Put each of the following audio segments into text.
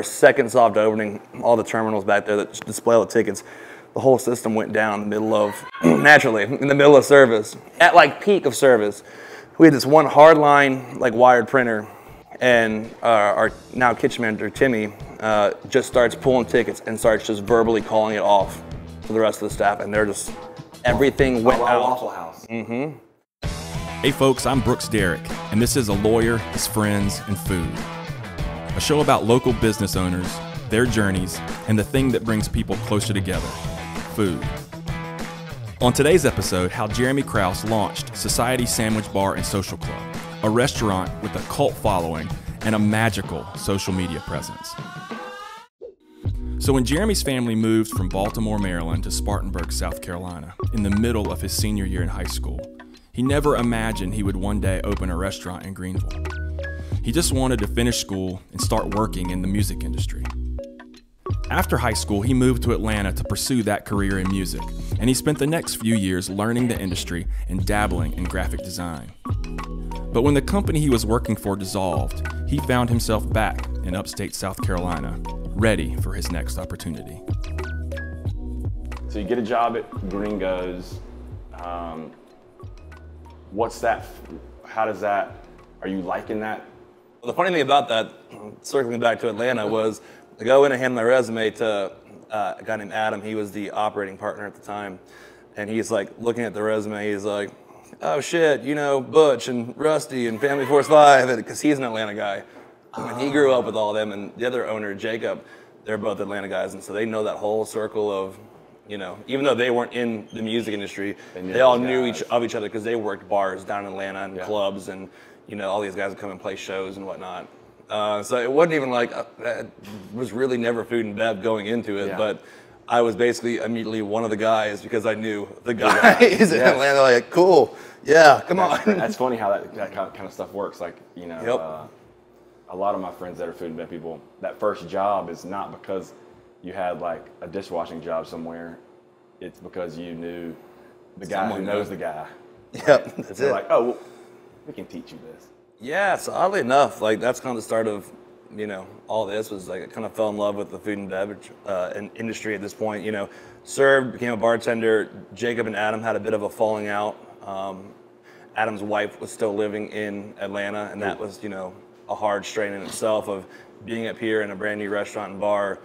our second soft opening, all the terminals back there that display all the tickets, the whole system went down in the middle of, naturally, in the middle of service. At like peak of service, we had this one hardline, like wired printer, and our now kitchen manager, Timmy, just starts pulling tickets and starts just verbally calling it off to the rest of the staff, and they're just, everything went out. Waffle House. Mm-hmm. Hey folks, I'm Brooks Derrick, and this is A Lawyer, His Friends, and Food. A show about local business owners, their journeys, and the thing that brings people closer together, food. On today's episode, how Jeremy Krauze launched Society Sandwich Bar and Social Club, a restaurant with a cult following and a magical social media presence. So when Jeremy's family moved from Baltimore, Maryland to Spartanburg, South Carolina, in the middle of his senior year in high school, he never imagined he would one day open a restaurant in Greenville. He just wanted to finish school and start working in the music industry. After high school, he moved to Atlanta to pursue that career in music, and he spent the next few years learning the industry and dabbling in graphic design. But when the company he was working for dissolved, he found himself back in upstate South Carolina, ready for his next opportunity. So you get a job at Gringos. What's that? How does that? Are you liking that? Well, the funny thing about that, circling back to Atlanta, was I go in and hand my resume to a guy named Adam. He was the operating partner at the time, and he's like looking at the resume. He's like, "Oh shit, you know Butch and Rusty and Family Force 5," because he's an Atlanta guy, and he grew up with all of them. And the other owner, Jacob, they're both Atlanta guys, and so they know that whole circle of, you know, even though they weren't in the music industry, they all knew each other because they worked bars down in Atlanta and clubs, and you know, all these guys would come and play shows and whatnot. So it wasn't even like, it was really never food and bev going into it, but I was basically immediately one of the guys because I knew the guys in Atlanta. Like, cool, yeah, come on. That's funny how that kind of stuff works. Like, you know, a lot of my friends that are food and bev people, that first job is not because you had like a dishwashing job somewhere. It's because you knew the guy who knows the guy. Yep, that's it. Like, oh, well, we can teach you this. Yeah, so oddly enough, like that's kind of the start of, you know, all this was like I kind of fell in love with the food and beverage industry at this point. You know, served, became a bartender. Jacob and Adam had a bit of a falling out. Adam's wife was still living in Atlanta, and that was, you know, a hard strain in itself of being up here in a brand new restaurant and bar,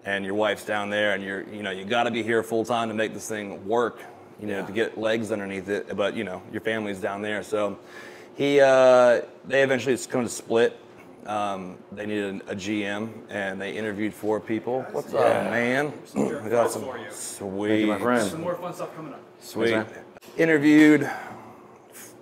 and your wife's down there, and you got to be here full time to make this thing work, you know, to get legs underneath it. But you know, your family's down there, so they eventually come to split. They needed a GM, and they interviewed 4 people. What's up, man? We got some sweet. Thank you, my friend. Some more fun stuff coming up. Sweet. Interviewed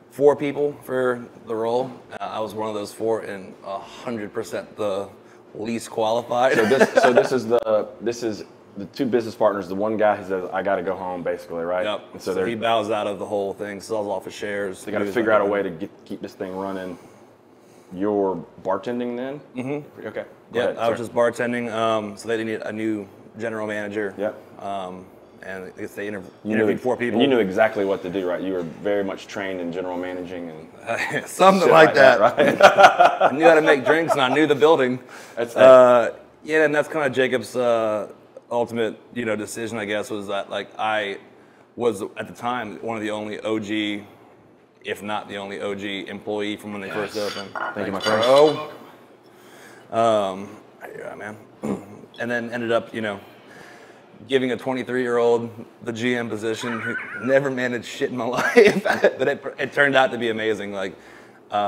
4 people for the role. I was one of those 4, and 100% the least qualified. So this is the 2 business partners. The one guy who says, "I got to go home," basically, right? Yep. And so he bows out of the whole thing, sells off his shares. They got to figure out a way to keep this thing running. You're bartending then? Mm-hmm. Okay. Yeah, I was just bartending. So they needed a new general manager. Yep. And I guess they interviewed 4 people. And you knew exactly what to do, right? You were very much trained in general managing and something like that. Right? I knew how to make drinks, and I knew the building. Yeah, and that's kind of Jacob's ultimate, you know, decision, I guess, was that like I was at the time one of the only OG, if not the only OG employee from when they first opened. Thank you, my friend. Yeah, man. And then ended up, you know, giving a 23-year-old the GM position who never managed shit in my life, but it turned out to be amazing. Like,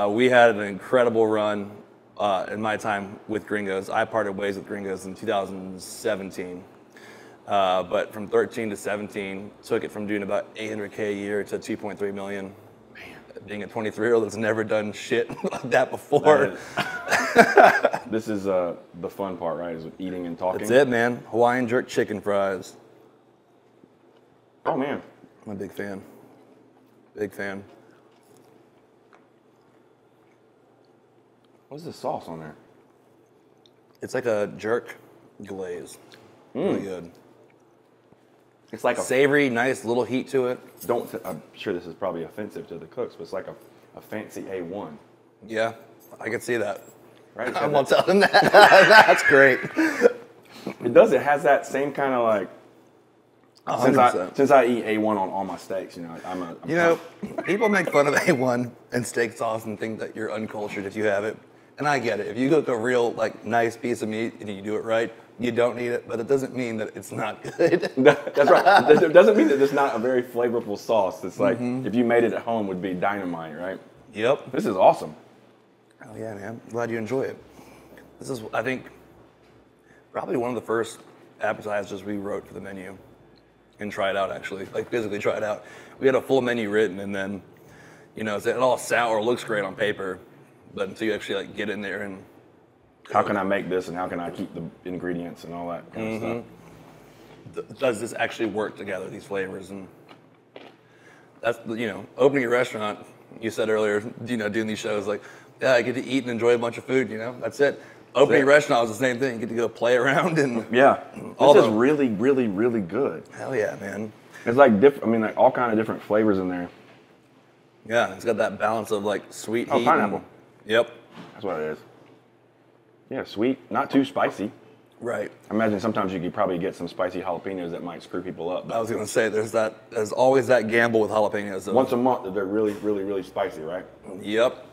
we had an incredible run in my time with Gringos. I parted ways with Gringos in 2017. But from 13 to 17, took it from doing about $800K a year to 2.3 million. Man. Being a 23-year-old that's never done shit like that before. This is the fun part, right? Is eating and talking. That's it, man. Hawaiian jerk chicken fries. Oh man, I'm a big fan. Big fan. What's the sauce on there? It's like a jerk glaze. Really good. It's like a savory, nice little heat to it. I'm sure this is probably offensive to the cooks, but it's like a fancy A1. Yeah, I could see that. right? I'm gonna tell him that. That's great. It does. It has that same kind of like. Since I eat A1 on all my steaks, you know, I'm people make fun of A1 and steak sauce and think that you're uncultured if you have it, and I get it. If you cook a real like nice piece of meat and you do it right, you don't need it, but it doesn't mean that it's not good. That's right. It doesn't mean that it's not a very flavorful sauce. It's like if you made it at home, would be dynamite, right? Yep. This is awesome. Oh yeah, man. Glad you enjoy it. This is, I think, probably one of the first appetizers we wrote for the menu and tried out, actually, like physically tried out. We had a full menu written, and then, you know, it all sour, looks great on paper, but until you actually like get in there and how can I make this, and how can I keep the ingredients and all that kind of stuff? Does this actually work together, these flavors? And that's, you know, opening a restaurant, you said earlier, you know, doing these shows, like, yeah, I get to eat and enjoy a bunch of food, you know, that's it. Opening a restaurant was the same thing. You get to go play around and this is really, really, really good. Hell yeah, man. It's like different. I mean, like all kind of different flavors in there. Yeah, it's got that balance of like sweet heat. Oh, pineapple. Yep. That's what it is. Yeah, sweet, not too spicy. Right. I imagine sometimes you could probably get some spicy jalapenos that might screw people up. I was gonna say there's always that gamble with jalapenos. Once a month, they're really, really, really spicy, right? Yep.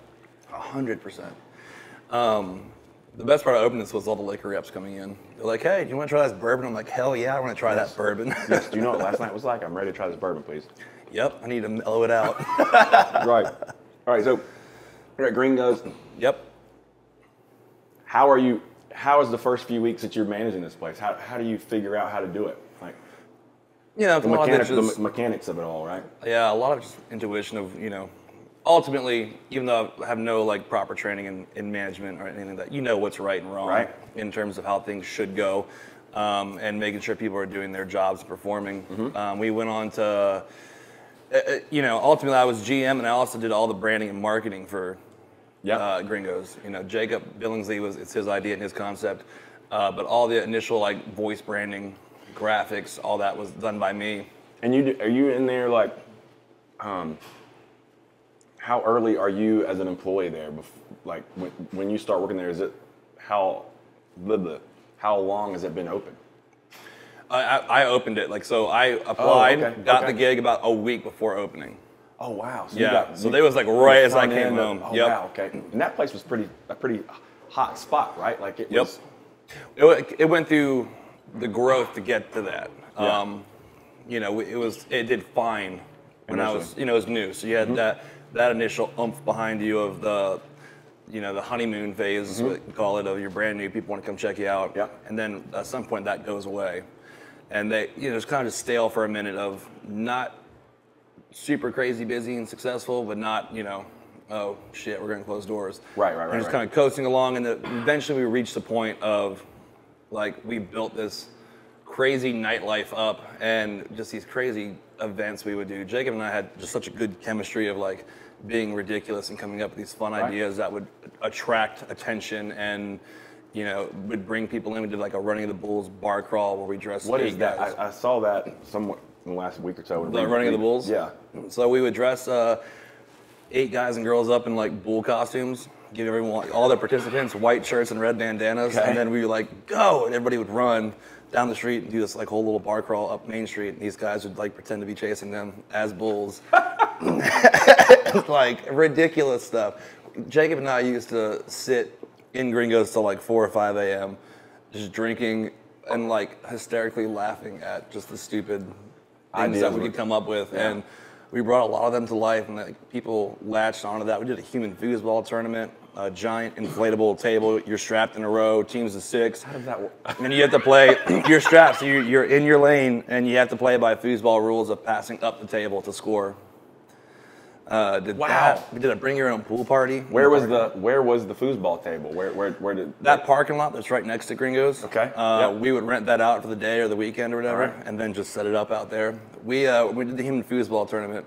100%. The best part of opening this was all the liquor reps coming in. They're like, hey, do you want to try this bourbon? I'm like, hell yeah, I want to try that bourbon. Yes. Do you know what last night was like? I'm ready to try this bourbon, please. Yep, I need to mellow it out. Right. All right, so we're at Gringos. Yep. How is the first few weeks that you're managing this place? How do you figure out how to do it? Like, you know, the mechanics of it all, right? Yeah, a lot of just intuition of, you know, ultimately, even though I have no like proper training in management or anything like that, you know what's right and wrong in terms of how things should go, and making sure people are doing their jobs and performing. We went on to, you know, ultimately I was GM and I also did all the branding and marketing for Gringos. You know, Jacob Billingsley it's his idea and his concept, but all the initial like voice branding, graphics, all that was done by me. And are you in there like, how early are you as an employee there? Like when you start working there, is it how long has it been open? I opened it, like, so I applied, got the gig about a week before opening. Oh wow! So so they was like right as I came home. Oh wow! Okay, and that place was a pretty hot spot, right? Like it was. It went through the growth to get to that. You know, it did fine when I was, you know, it was new. So you had that initial oomph behind you of the, you know, the honeymoon phase, is what you call it, of you're brand new, people want to come check you out. And then at some point that goes away. And they, you know, it's kind of just stale for a minute of not super crazy busy and successful, but not, you know, oh shit, we're going to close doors. Right. And just kind of coasting along, and eventually we reached the point of, like, we built this crazy nightlife up and just these crazy events we would do. Jacob and I had just such a good chemistry of like being ridiculous and coming up with these fun ideas that would attract attention and, you know, would bring people in. We did like a Running of the Bulls bar crawl where we dressed. What is that? I saw that somewhat in the last week or so. The Running of the Bulls? Yeah. So we would dress 8 guys and girls up in like bull costumes, give everyone, all the participants, white shirts and red bandanas, and then we would like go, and everybody would run down the street and do this like whole little bar crawl up Main Street, and these guys would like pretend to be chasing them as bulls. Like ridiculous stuff. Jacob and I used to sit in Gringos till like 4 or 5 a.m. just drinking and like hysterically laughing at just the stupid things that we could come up with. And we brought a lot of them to life, and like people latched onto that. We did a human foosball tournament, a giant inflatable table. You're strapped in a row, teams of 6. How does that work? And you have to play. You're strapped, so you're in your lane, and you have to play by foosball rules of passing up the table to score. Wow! We did a bring your own pool party. Where was the foosball table? Where did that parking lot that's right next to Gringos? Okay. We would rent that out for the day or the weekend or whatever, and then just set it up out there. We did the human foosball tournament.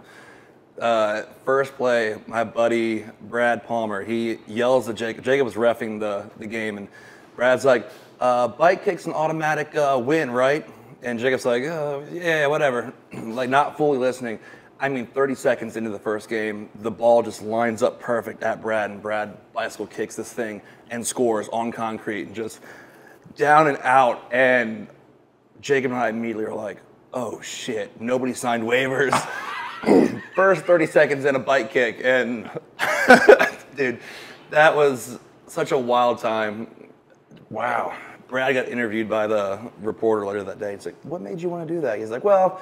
First play, my buddy Brad Palmer, he yells at Jacob. Jacob was reffing the game, and Brad's like, "Bike kick's an automatic win, right?" And Jacob's like, "Yeah, whatever," like not fully listening. I mean, 30 seconds into the first game, the ball just lines up perfect at Brad, and Brad bicycle kicks this thing and scores on concrete and just down and out. And Jacob and I immediately were like, oh shit, nobody signed waivers. First 30 seconds in a bike kick, and dude, that was such a wild time. Wow. Brad got interviewed by the reporter later that day. He's like, what made you want to do that? He's like, well,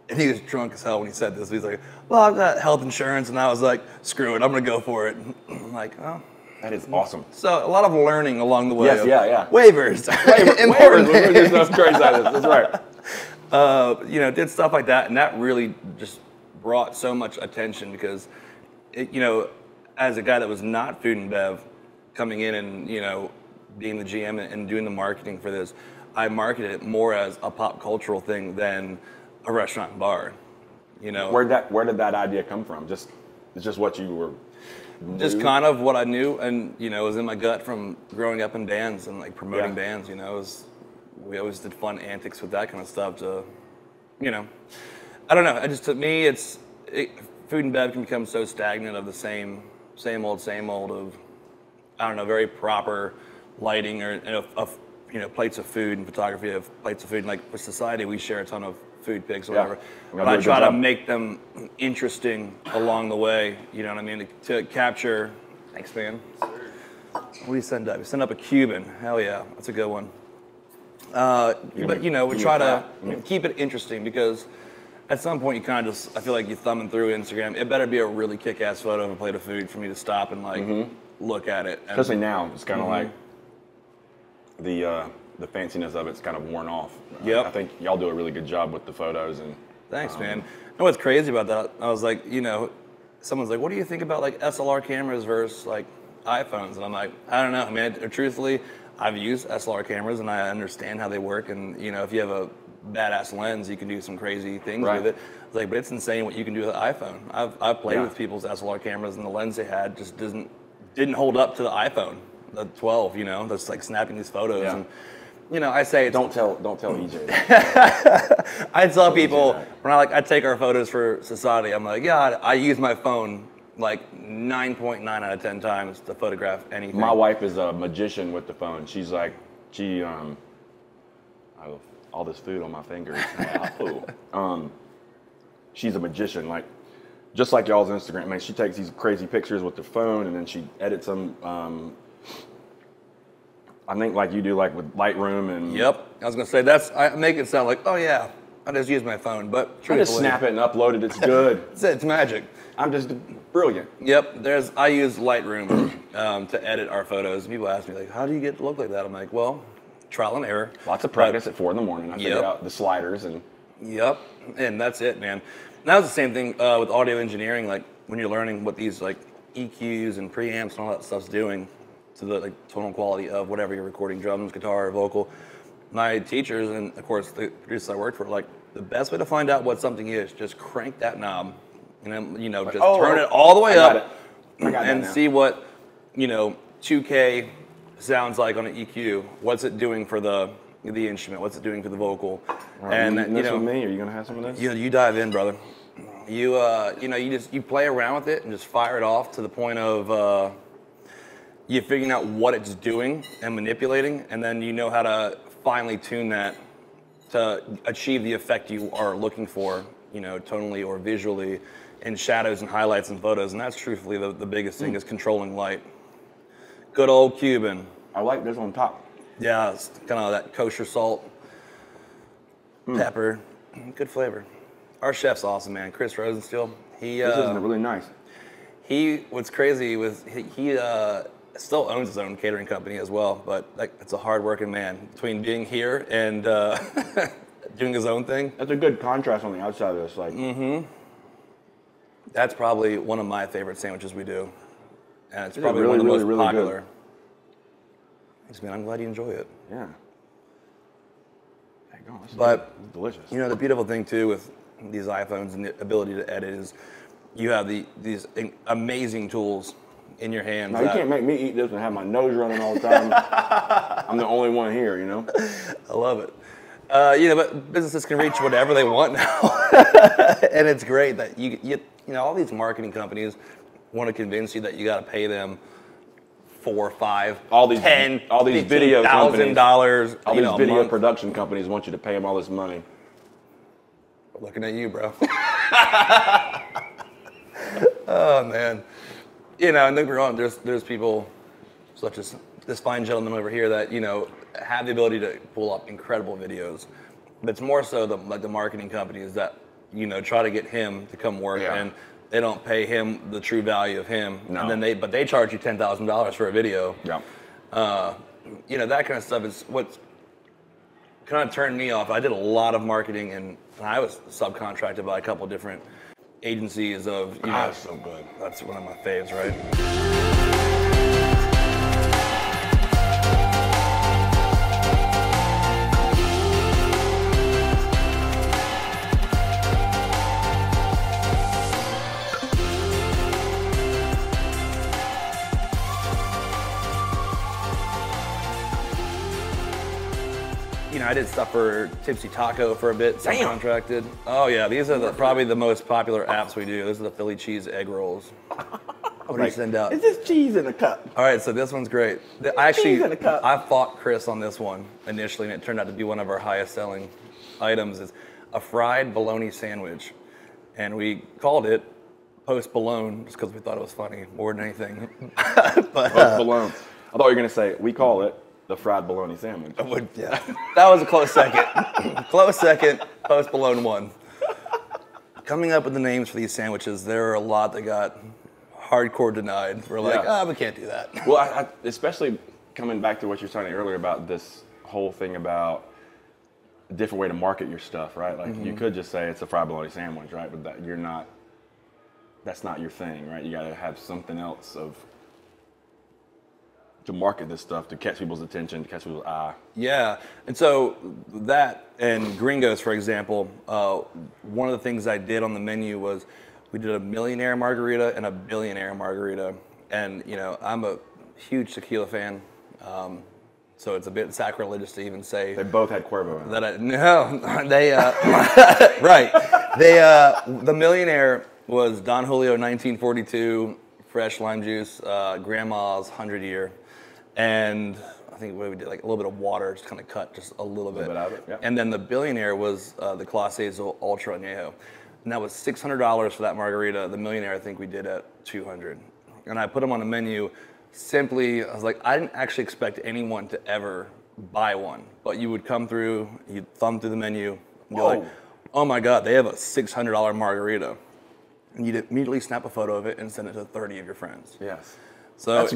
and he was drunk as hell when he said this. He's like, well, I've got health insurance. And I was like, screw it, I'm going to go for it. I'm like, oh. That is awesome. So a lot of learning along the way. Yes, yeah. Waivers. Important. Waivers. That's crazy. That's right. You know, did stuff like that. And that really just brought so much attention because, you know, as a guy that was not food and bev, coming in and, you know, being the GM and doing the marketing for this, I marketed it more as a pop cultural thing than a restaurant and bar. You know, where did that idea come from? It's just what you were. Just kind of what I knew, and you know, it was in my gut from growing up in bands and like promoting bands. You know, we always did fun antics with that kind of stuff. To, you know, I don't know. To me, food and bev can become so stagnant of the same old of, I don't know, very proper lighting or you know, plates of food and photography of plates of food. And like with society, we share a ton of food pics or whatever. But I try to make them interesting along the way. You know what I mean? To capture. Thanks, man. What do you send up? You send up a Cuban. Hell yeah, that's a good one. But you know, we try to keep it interesting because at some point you kind of just, I feel like you're thumbing through Instagram. It better be a really kick-ass photo of a plate of food for me to stop and like look at it. And, especially now, it's kind of like the fanciness of it's kind of worn off. Yep. I think y'all do a really good job with the photos. And thanks, man. You know what's crazy about that? I was like, you know, someone's like, what do you think about like SLR cameras versus like iPhones? And I'm like, I don't know. I mean, truthfully, I've used SLR cameras and I understand how they work. And you know, if you have a badass lens, you can do some crazy things with it. It's like, but it's insane what you can do with an iPhone. I've played with people's SLR cameras, and the lens they had just didn't hold up to the iPhone, the 12. You know, that's like snapping these photos. And you know, I say don't tell EJ that. I tell people when I take our photos for society, I'm like, yeah, I use my phone like 9.9 out of 10 times to photograph anything. My wife is a magician with the phone. She's like, I have all this food on my fingers. She's a magician, like just like y'all's Instagram. Man, she takes these crazy pictures with the phone and then she edits them. I think like you do, like with Lightroom and. Yep, I was gonna say I make it sound like, oh yeah, I just use my phone, but I just snap it and upload it. It's good. It's magic. I'm just brilliant. Yep, I use Lightroom to edit our photos. People ask me like, how do you get to look like that? I'm like, well, trial and error. Lots of practice at 4 a.m. I figured out the sliders and. Yep, and that's it, man. And that was the same thing with audio engineering. Like when you're learning what these like EQs and preamps and all that stuff's doing to the like tonal quality of whatever you're recording, drums, guitar, or vocal. My teachers and of course the producers I worked for, like the best way to find out what something is, just crank that knob, and then you know just turn it all the way up and see what 2K sounds like on an EQ. What's it doing for the instrument? What's it doing for the vocal? Right, and with me, are you gonna have some of this? You dive in, brother. You play around with it and just fire it off to the point of you figuring out what it's doing and manipulating, and then you know how to finely tune that to achieve the effect you are looking for, tonally or visually, in shadows and highlights and photos. And that's truthfully the biggest thing is controlling light. Good old Cuban. I like this on top. Yeah, it's kind of that kosher salt, pepper, good flavor. Our chef's awesome, man. Chris Rosensteel. This is really nice. What's crazy was he still owns his own catering company as well, but it's a hard-working man. Between being here and doing his own thing. That's a good contrast on the outside of this. That's probably one of my favorite sandwiches we do, and it's probably one of the most popular. Good. Thanks, man. I'm glad you enjoy it. Yeah. But it's delicious. The beautiful thing too with these iPhones and the ability to edit is you have these amazing tools in your hands. Now, you can't make me eat this and have my nose running all the time. I'm the only one here, I love it. But businesses can reach whatever they want now, and it's great that you all these marketing companies want to convince you that you got to pay them $4, $5, all these video companies, $1,000. All these video production companies want you to pay them all this money. Looking at you, bro. Oh man, and don't get me wrong. There's people such as this fine gentleman over here that have the ability to pull up incredible videos. But it's more so the marketing companies that try to get him to come work, and they don't pay him the true value of him. No. And then they charge you $10,000 for a video. Yeah. That kind of stuff is what kind of turned me off. I did a lot of marketing, and I was subcontracted by a couple different agencies of That's so good. That's one of my faves, right? I did stuff for Tipsy Taco for a bit, subcontracted. Oh yeah, these are probably the most popular apps we do. These are the Philly cheese egg rolls. What do you send out? Is this cheese in a cup? All right, so this one's great. I fought Chris on this one initially, and it turned out to be one of our highest selling items. Is a fried bologna sandwich, and we called it Post Bologna just because we thought it was funny more than anything. Post Bologna. I thought you were gonna say we call it the fried bologna sandwich. Yeah, that was a close second. Close second. Post Bologna won. Coming up with the names for these sandwiches, there are a lot that got hardcore denied. We're like, we can't do that. Well, I especially coming back to what you were saying earlier about this whole thing about a different way to market your stuff, right? Like you could just say it's a fried bologna sandwich, right? But that's not your thing, right? You got to have something else to market this stuff, to catch people's attention, to catch people's eye. Yeah, and so that and Gringos, for example, one of the things I did on the menu was we did a Millionaire Margarita and a Billionaire Margarita. And, I'm a huge tequila fan, so it's a bit sacrilegious to even say. They both had Cuervo in them. No, they, right. The Millionaire was Don Julio 1942, fresh lime juice, Grandma's 100-year. And I think we did like a little bit of water, just kind of cut just a little bit. Out of it, yeah. And then the Billionaire was the Clase Ultra Añejo. And that was $600 for that margarita. The Millionaire, I think we did at $200. And I put them on the menu simply, I was like, I didn't actually expect anyone to ever buy one. But you would come through, you'd thumb through the menu, and you're like, oh my God, they have a $600 margarita. And you'd immediately snap a photo of it and send it to 30 of your friends. Yes. So that's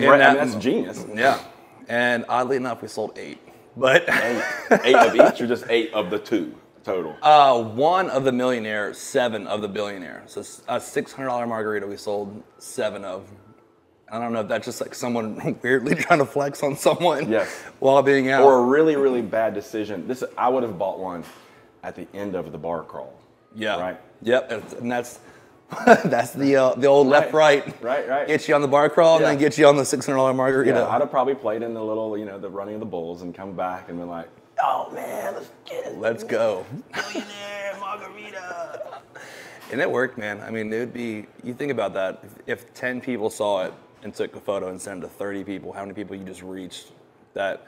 genius. Yeah. And oddly enough, we sold 8. But 8 of each, or just 8 of the 2 total? 1 of the Millionaire, 7 of the Billionaire. So a $600 margarita we sold 7 of. I don't know if that's just like someone weirdly trying to flex on someone while being out. Or a really, really bad decision. I would have bought one at the end of the bar crawl. Yeah. Right? Yep. And that's the old left-right. Right. Get you on the bar crawl and then get you on the $600 margarita. Yeah, I'd have probably played in the little, the running of the bulls and come back and been like, Oh man, let's get it. Let's go. Millionaire Margarita. And it worked, man. I mean, you think about that. If 10 people saw it and took a photo and sent it to 30 people, how many people you just reached that,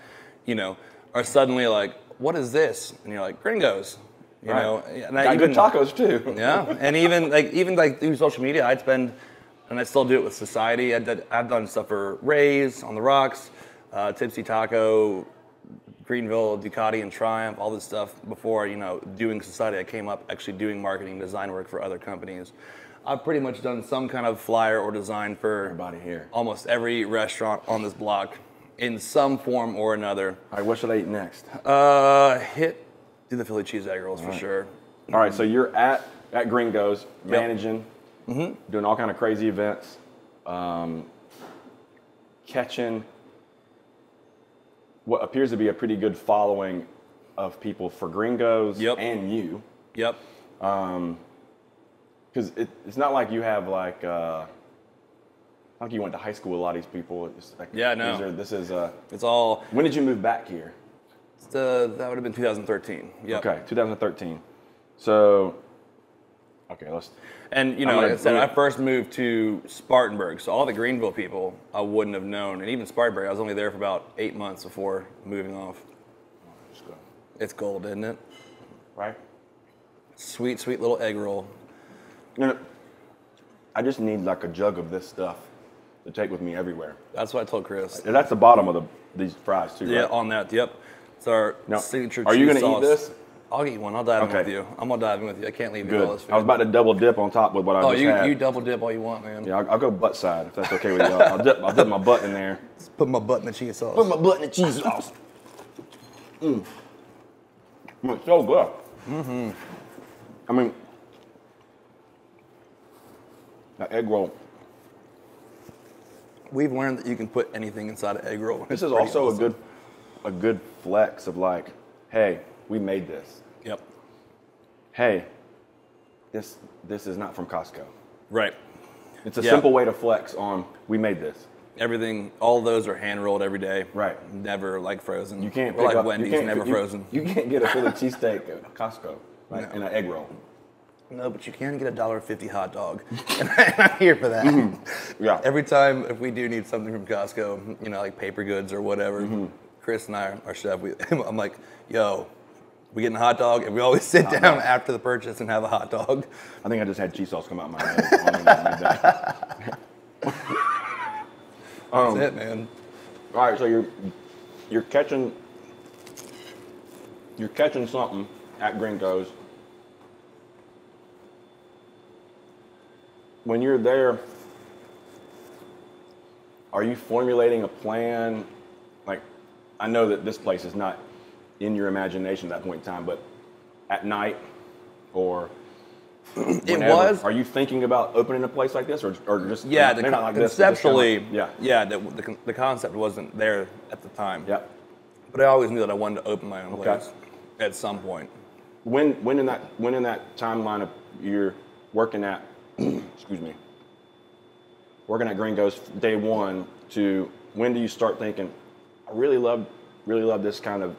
are suddenly like, what is this? And you're like, Gringos. You know, and got good tacos too. Yeah, and even through social media, I'd spend, and I still do it with Society. I've done stuff for Ray's, On the Rocks, Tipsy Taco, Greenville, Ducati, and Triumph, all this stuff before, doing Society. I came up actually doing marketing design work for other companies. I've pretty much done some kind of flyer or design for everybody here, almost every restaurant on this block in some form or another. All right, what should I eat next? Do the Philly cheese egg rolls for sure. All right, so you're at Gringos, managing, doing all kind of crazy events, catching what appears to be a pretty good following of people for Gringos and you. Yep. Because it's not like you have like you went to high school with a lot of these people. It's like, yeah, no. This is it's all. When did you move back here? That would have been 2013. Yep. Okay, 2013. So, okay, let's. And like I said, I first moved to Spartanburg, so all the Greenville people I wouldn't have known, and even Spartanburg, I was only there for about 8 months before moving off. It's gold, isn't it? Right. Sweet, sweet little egg roll. I just need like a jug of this stuff to take with me everywhere. That's what I told Chris. And that's the bottom of these fries too, Yeah, right? on that. Yep. It's our Now, signature cheese are you gonna sauce. eat this? I'll get you one. I'll dive in Okay. with you. I'm gonna dive in with you. I can't leave you with all Good. this food. I was about to double dip on top with what I just had. You double dip all you want, man. Yeah, I'll go butt side if that's okay with you. I'll dip my butt in there. Just put my butt in the cheese sauce. Put my butt in the cheese sauce. It's so good. Mm-hmm. I mean, that egg roll. We've learned that you can put anything inside an egg roll. This It's is pretty also awesome. a good flex of like, hey, we made this. Yep. Hey, this is not from Costco. Right. It's a Yeah. simple way to flex on we made this. Everything, all those are hand rolled every day. Right. Never like frozen. You can't Or pick like up, Wendy's, you can't, never you- frozen. You can't get a Philly cheesesteak at Costco, right? No. In an egg roll. No, but you can get a $1.50 hot dog, and I'm here for that. Yeah. Every time if we do need something from Costco, like paper goods or whatever, Chris and I, our chef, I'm like, yo, we getting a hot dog, and we always sit down after the purchase and have a hot dog. I think I just had cheese sauce come out my nose. I don't even know what made that. That's it, man. All right, so you're catching something at Gringos. When you're there, are you formulating a plan? Like, I know that this place is not in your imagination at that point in time, but at night or whenever, was. Are you thinking about opening a place like this, or just Yeah, maybe not like this, but just conceptually, kinda like- the concept wasn't there at the time. yeah. But I always knew that I wanted to open my own Okay. place at some point. When in that timeline of you're working at excuse me, working at Gringos day one to when do you start thinking, I really love this kind of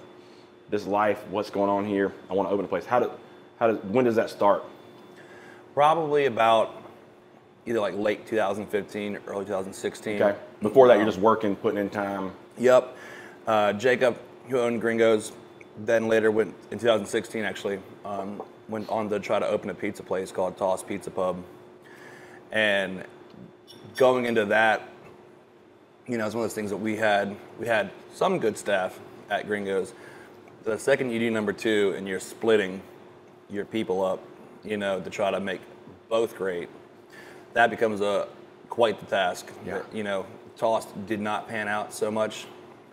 this life, what's going on here, I want to open a place. When does that start? Probably about either like late 2015 or early 2016. Okay. Before that, you're just working, putting in time. Yep. Jacob, who owned Gringos, then later went in 2016 actually, went on to try to open a pizza place called Toss Pizza Pub. And going into that, it's one of those things that we had some good staff at Gringos. The second you do number two and you're splitting your people up, to try to make both great, that becomes quite the task. Yeah. Toss did not pan out so much.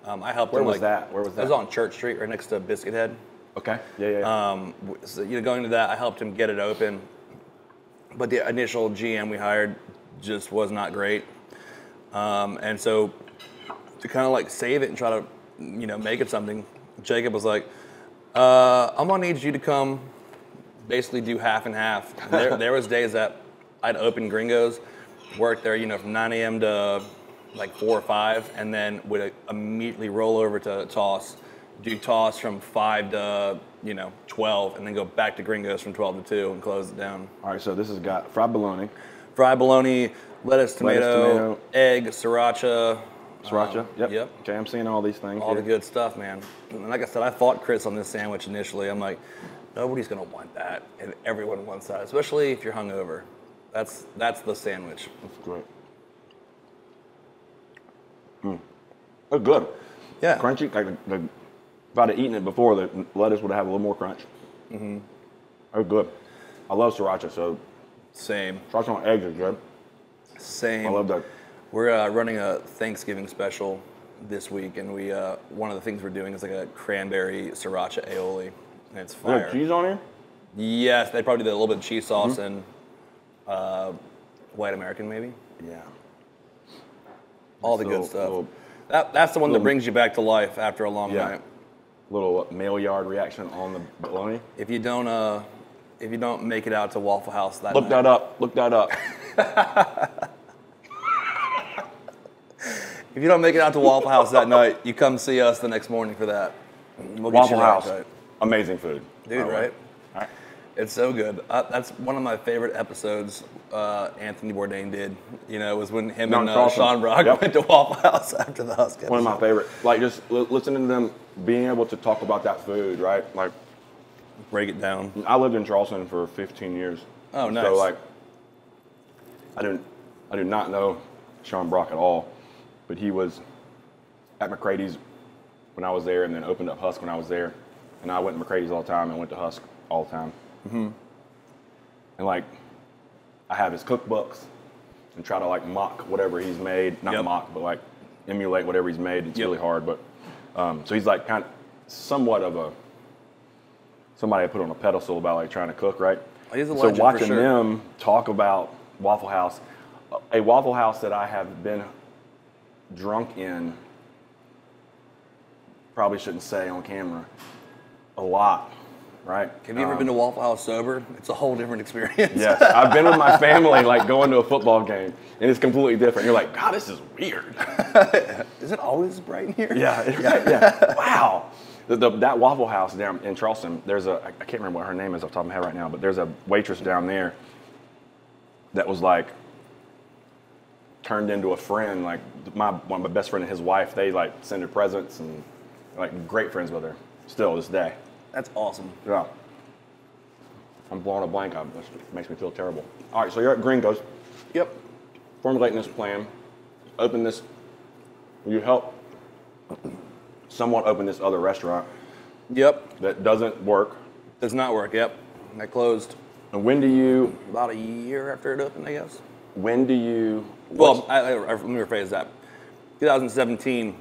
I helped Where him. was that? Where was It that? was on Church Street, right next to Biscuit Head. Okay. Yeah. So, going to that, I helped him get it open. But the initial GM we hired just was not great. And so to kind of like save it and try to, make it something, Jacob was like, I'm gonna need you to come basically do half and half. And there was days that I'd open Gringos, work there, from 9 a.m. to like 4 or 5, and then would immediately roll over to Toss, do Toss from 5 to 12, and then go back to Gringos from 12 to 2 and close it down. All right, so this has got fried bologna. Fried bologna, lettuce, tomato, egg, sriracha. Sriracha. Yep. Okay, I'm seeing all these things. All the here. good stuff, man. And like I said, I fought Chris on this sandwich initially. I'm like, nobody's gonna want that, and everyone wants that, especially if you're hungover. That's the sandwich. That's great. That's good. Yeah. Crunchy. Like if I'd have eaten it before, the lettuce would have a little more crunch. Mm-hmm. That's good. I love sriracha, so Same. sriracha on eggs is good. Same. I love that. We're running a Thanksgiving special this week, and we one of the things we're doing is like a cranberry sriracha aioli, and it's Is fire. there cheese on here? Yes, they probably did a little bit of cheese sauce and white American maybe. Yeah. All the Little- good stuff. little- That's the one that brings you back to life after a long Yeah. night. Little mail yard reaction on the bologna. If you don't make it out to Waffle House that Look night, that up. Look that up. if you don't make it out to Waffle House that night, you come see us the next morning for that. We'll get Waffle you that, House, right? amazing food. Dude, right? All right. It's so good. That's one of my favorite episodes Anthony Bourdain did. You know, it was when him and Sean Brock went to Waffle House after the Husk episode. One of my favorite. Like, just listening to them being able to talk about that food, right? Like, break it down. I lived in Charleston for 15 years. Oh, nice. So, like, I do not know Sean Brock at all, but he was at McCrady's when I was there, and then opened up Husk when I was there. And I went to McCrady's all the time and went to Husk all the time. Mm-hmm. And, like, I have his cookbooks and try to, like, mock whatever he's made. Not mock, but, like, emulate whatever he's made. It's really hard. But so he's, like, kind of somewhat of somebody I put on a pedestal about, like, trying to cook, right? He's a so legend watching for sure. them talk about Waffle House, a Waffle House that I have been drunk in, probably shouldn't say on camera, a lot, right? Have you ever been to Waffle House sober? It's a whole different experience. Yes, I've been with my family, like going to a football game, and it's completely different. You're like, God, this is weird. Is it always bright in here? Yeah. Wow. That Waffle House down in Charleston, there's I can't remember what her name is off the top of my head right now, but there's a waitress down there that was like turned into a friend. Like one of my best friend and his wife, they like send her presents and like great friends with her still this day. That's awesome. Yeah. I'm blowing a blank. It makes me feel terrible. All right, so you're at Gringos. Yep. Formulating this plan. Open this. You help somewhat open this other restaurant. Yep. That doesn't work. Does not work. Yep. I closed. And when do you? About a year after it opened, I guess. When do you? Well, let me rephrase that. 2017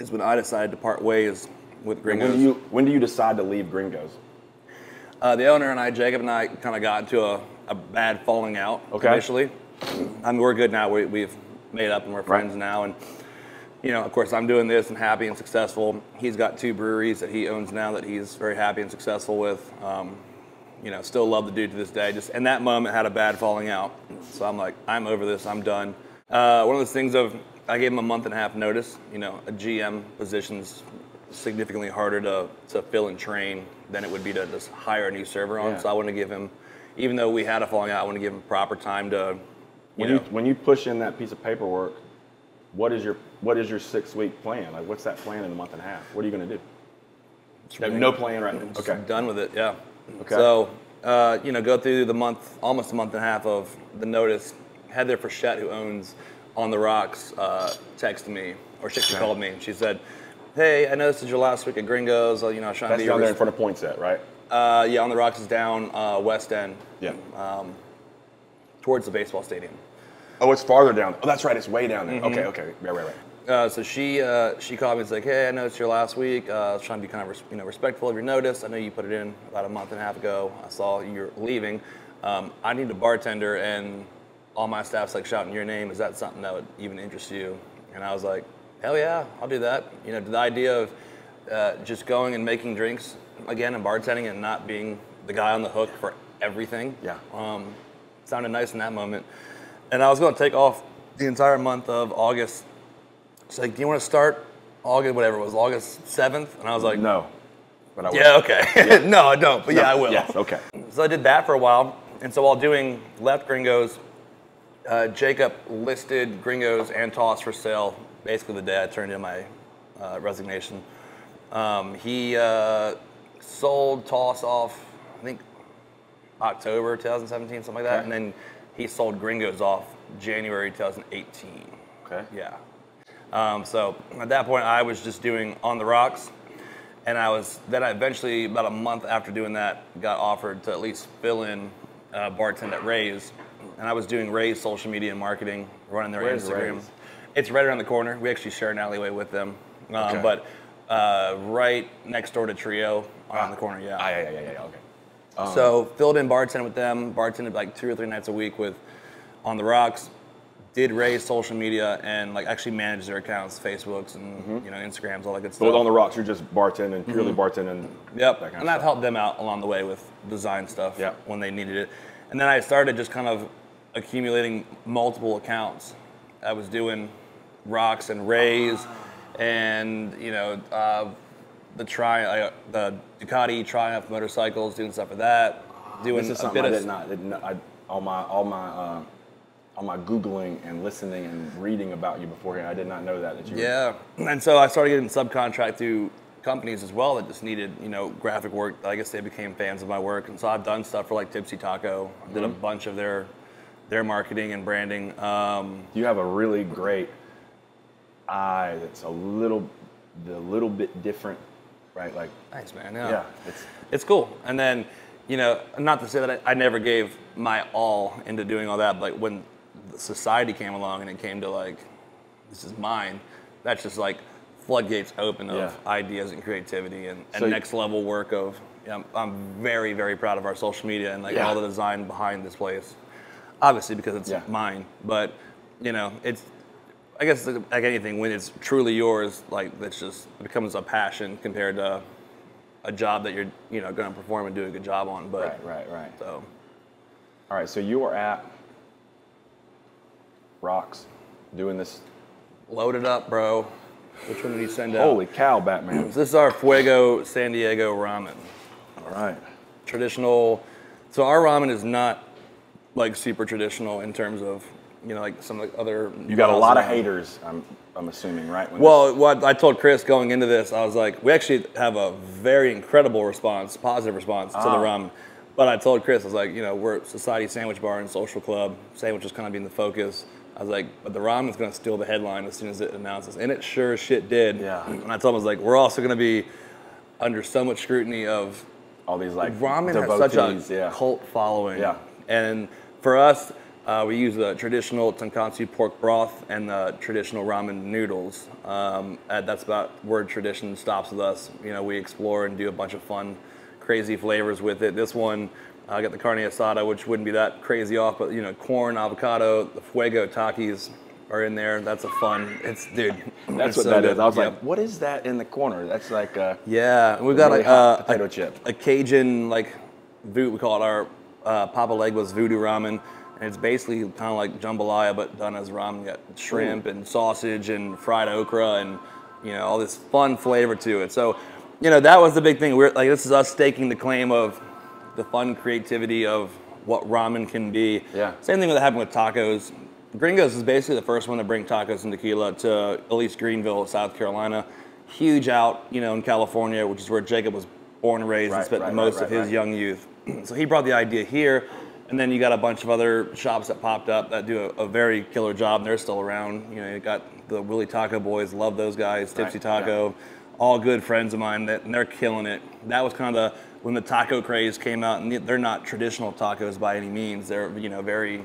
is when I decided to part ways with Gringos. When do you decide to leave Gringos? The owner and I, Jacob and I, kind of got into a bad falling out initially. I mean, we're good now. We've made up and we're friends now. And, you know, of course, I'm doing this and happy and successful. He's got 2 breweries that he owns now that he's very happy and successful with. You know, still love the dude to this day. Just in that moment, had a bad falling out. So I'm like, I'm over this. I'm done. One of those things I gave him a month and a half notice. You know, a GM position's significantly harder to fill and train than it would be to just hire a new server on. Yeah. So I want to give him, even though we had a falling out, I want to give him proper time to, when you push in that piece of paperwork, what is your 6-week plan? Like, what's that plan in a month and a half? What are you going to do? You have no plan right now. Okay. Done with it. Yeah. Okay. So, go through almost a month and a half of the notice. Heather Frechette, who owns On the Rocks, texted me, or she called me. She said, "Hey, I noticed it's your last week at Gringos. I was trying to be down there in front of Poinsett, right? Yeah, On the Rocks is down West End. Yeah. Towards the baseball stadium. Oh, it's farther down. Oh, that's right. It's way down there. Mm-hmm. Okay. Right. So she called me and was like, "Hey, I noticed your last week. I was trying to be kind of respectful of your notice. I know you put it in about a month and a half ago. I saw you're leaving. I need a bartender, and all my staff's like shouting your name. Is that something that would even interest you?" And I was like, "Hell yeah, I'll do that." The idea of just going and making drinks again and bartending and not being the guy on the hook for everything. Yeah. Sounded nice in that moment. And I was going to take off the entire month of August. She's like, "Do you want to start August 7th?" And I was like, "No." But I will. Yeah, okay. Yeah. No, I don't, but yeah, I will. Yes, okay. So I did that for a while. And so while left Gringos, Jacob listed Gringos and Toss for sale basically the day I turned in my resignation. He sold Toss off, I think, October 2017, something like that. And then he sold Gringos off January 2018. Okay. Yeah. So at that point, I was just doing On the Rocks. And I eventually, about a month after doing that, got offered to at least fill in bartend at Ray's. And I was doing Ray's social media and marketing, running their Instagram. Ray's? It's right around the corner. We actually share an alleyway with them. But right next door to Trio, on the corner, yeah. Okay. So filled in bartend with them, bartended like 2 or 3 nights a week with On the Rocks. Did Ray's social media and actually managed their accounts, Facebooks and Instagrams, all that good stuff. So On the Rocks, you're just bartending, purely bartending. Yep. That kind And of I've helped them out along the way with design stuff Yep. when they needed it. And then I started just kind of accumulating multiple accounts. I was doing Rocks and Ray's and the Ducati Triumph motorcycles, doing stuff with that. Doing This is a something bit I of did not. All my Googling and listening and reading about you beforehand, I did not know that you. Yeah, and so I started getting subcontract to companies as well that just needed, graphic work. I guess they became fans of my work, and so I've done stuff for like Tipsy Taco. I did a bunch of their marketing and branding. You have a really great eye that's a little bit different, right? Like, Thanks, man. yeah, It's cool. And then, not to say that I never gave my all into doing all that, but like when society came along and it came to like, this is mine, that's just like floodgates open of ideas and creativity and So next level work of, I'm very, very proud of our social media and like all the design behind this place. Obviously because it's mine, but it's, I guess like anything, when it's truly yours, like it becomes a passion compared to a job that you're, going to perform and do a good job on. But right. So, all right. So you were at Rocks doing this. Loaded up, bro. Which one did he send out? Holy cow, Batman! This is our Fuego San Diego ramen. All right. Traditional. So our ramen is not like super traditional in terms of, like some of the other. You got a lot of haters, I'm assuming, right? What I told Chris going into this, I was like, we actually have a very incredible response, positive response to the ramen. But I told Chris, I was like, we're a society sandwich bar and social club. Sandwich is kind of being the focus. I was like, but the ramen's going to steal the headline as soon as it announces. And it sure as shit did. Yeah. And I told him, I was like, we're also going to be under so much scrutiny of all these like ramen devotees, has such a cult following. Yeah. And for us, we use the traditional tonkatsu pork broth and the traditional ramen noodles. That's about where tradition stops with us. We explore and do a bunch of fun, crazy flavors with it. This one, I got the carne asada, which wouldn't be that crazy off, but corn, avocado, the fuego takis are in there. That's a fun. That's what that is. I was like, what is that in the corner? That's like we've got really hot potato chip. A Cajun we call it our Papa Legba's voodoo ramen. And it's basically kind of like jambalaya, but done as ramen. You got shrimp and sausage and fried okra and, all this fun flavor to it. So, that was the big thing. We're like, this is us staking the claim of the fun creativity of what ramen can be. Yeah. Same thing that happened with tacos. Gringos is basically the first one to bring tacos and tequila to at least Greenville, South Carolina. Huge out, in California, which is where Jacob was born and raised and spent most of his young youth. So he brought the idea here. And then you got a bunch of other shops that popped up that do a very killer job, and they're still around. You got the Willie Taco Boys, love those guys, Tipsy Taco, all good friends of mine, and they're killing it. That was kind of when the taco craze came out, and they're not traditional tacos by any means. They're, very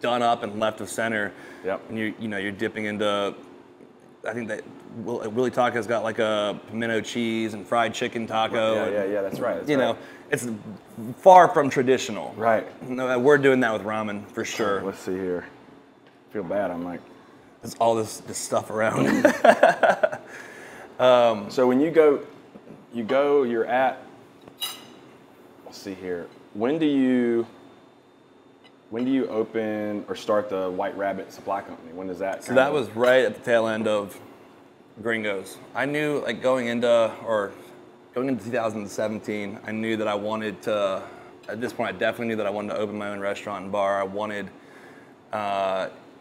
done up and left of center. Yep. And you're dipping into, I think that Willie Taco's got like a pimento cheese and fried chicken taco. Yeah, that's right. It's far from traditional. Right. No, we're doing that with ramen for sure. Let's see here. I feel bad. I'm like, there's all this stuff around. So when you're at, let's see here. When do you open or start the White Rabbit Supply Company? When does that? So that was right at the tail end of Gringos. I knew, like going into 2017, I knew that I wanted to. At this point, I definitely knew that I wanted to open my own restaurant and bar. I wanted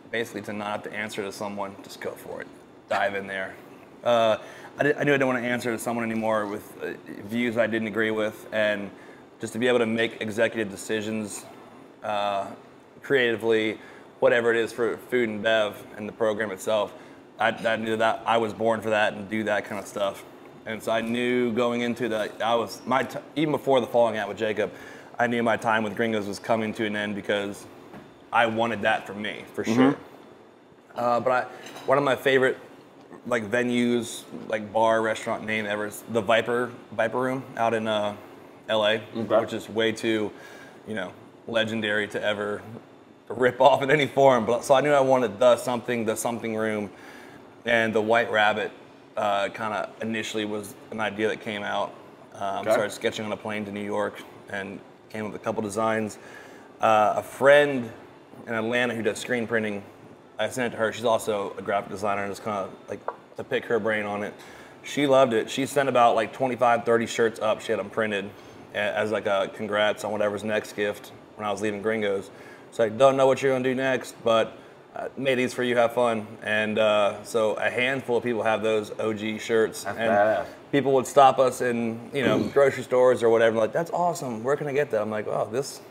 basically to not have to answer to someone. Just go for it. Dive in there. I knew I didn't want to answer to someone anymore with views I didn't agree with, and just to be able to make executive decisions creatively, whatever it is for food and bev and the program itself. I knew that I was born for that and do that kind of stuff. And so I knew going into that, even before the falling out with Jacob, I knew my time with Gringos was coming to an end because I wanted that for me, for sure. But one of my favorite venues, bar, restaurant name ever is the Viper Room out in LA, which is way too, legendary to ever rip off in any form. But so I knew I wanted the something room, and the White Rabbit kind of initially was an idea that came out. Started sketching on a plane to New York and came up with a couple designs. A friend in Atlanta who does screen printing, I sent it to her. She's also a graphic designer, and just kind of to pick her brain on it. She loved it. She sent about like 25, 30 shirts up. She had them printed as like a congrats on whatever's next gift when I was leaving Gringos. So I don't know what you're gonna do next, but made these for you, have fun. And so a handful of people have those OG shirts. That's and badass. people would stop us in, grocery stores or whatever, like, that's awesome, where can I get that? I'm like, oh, this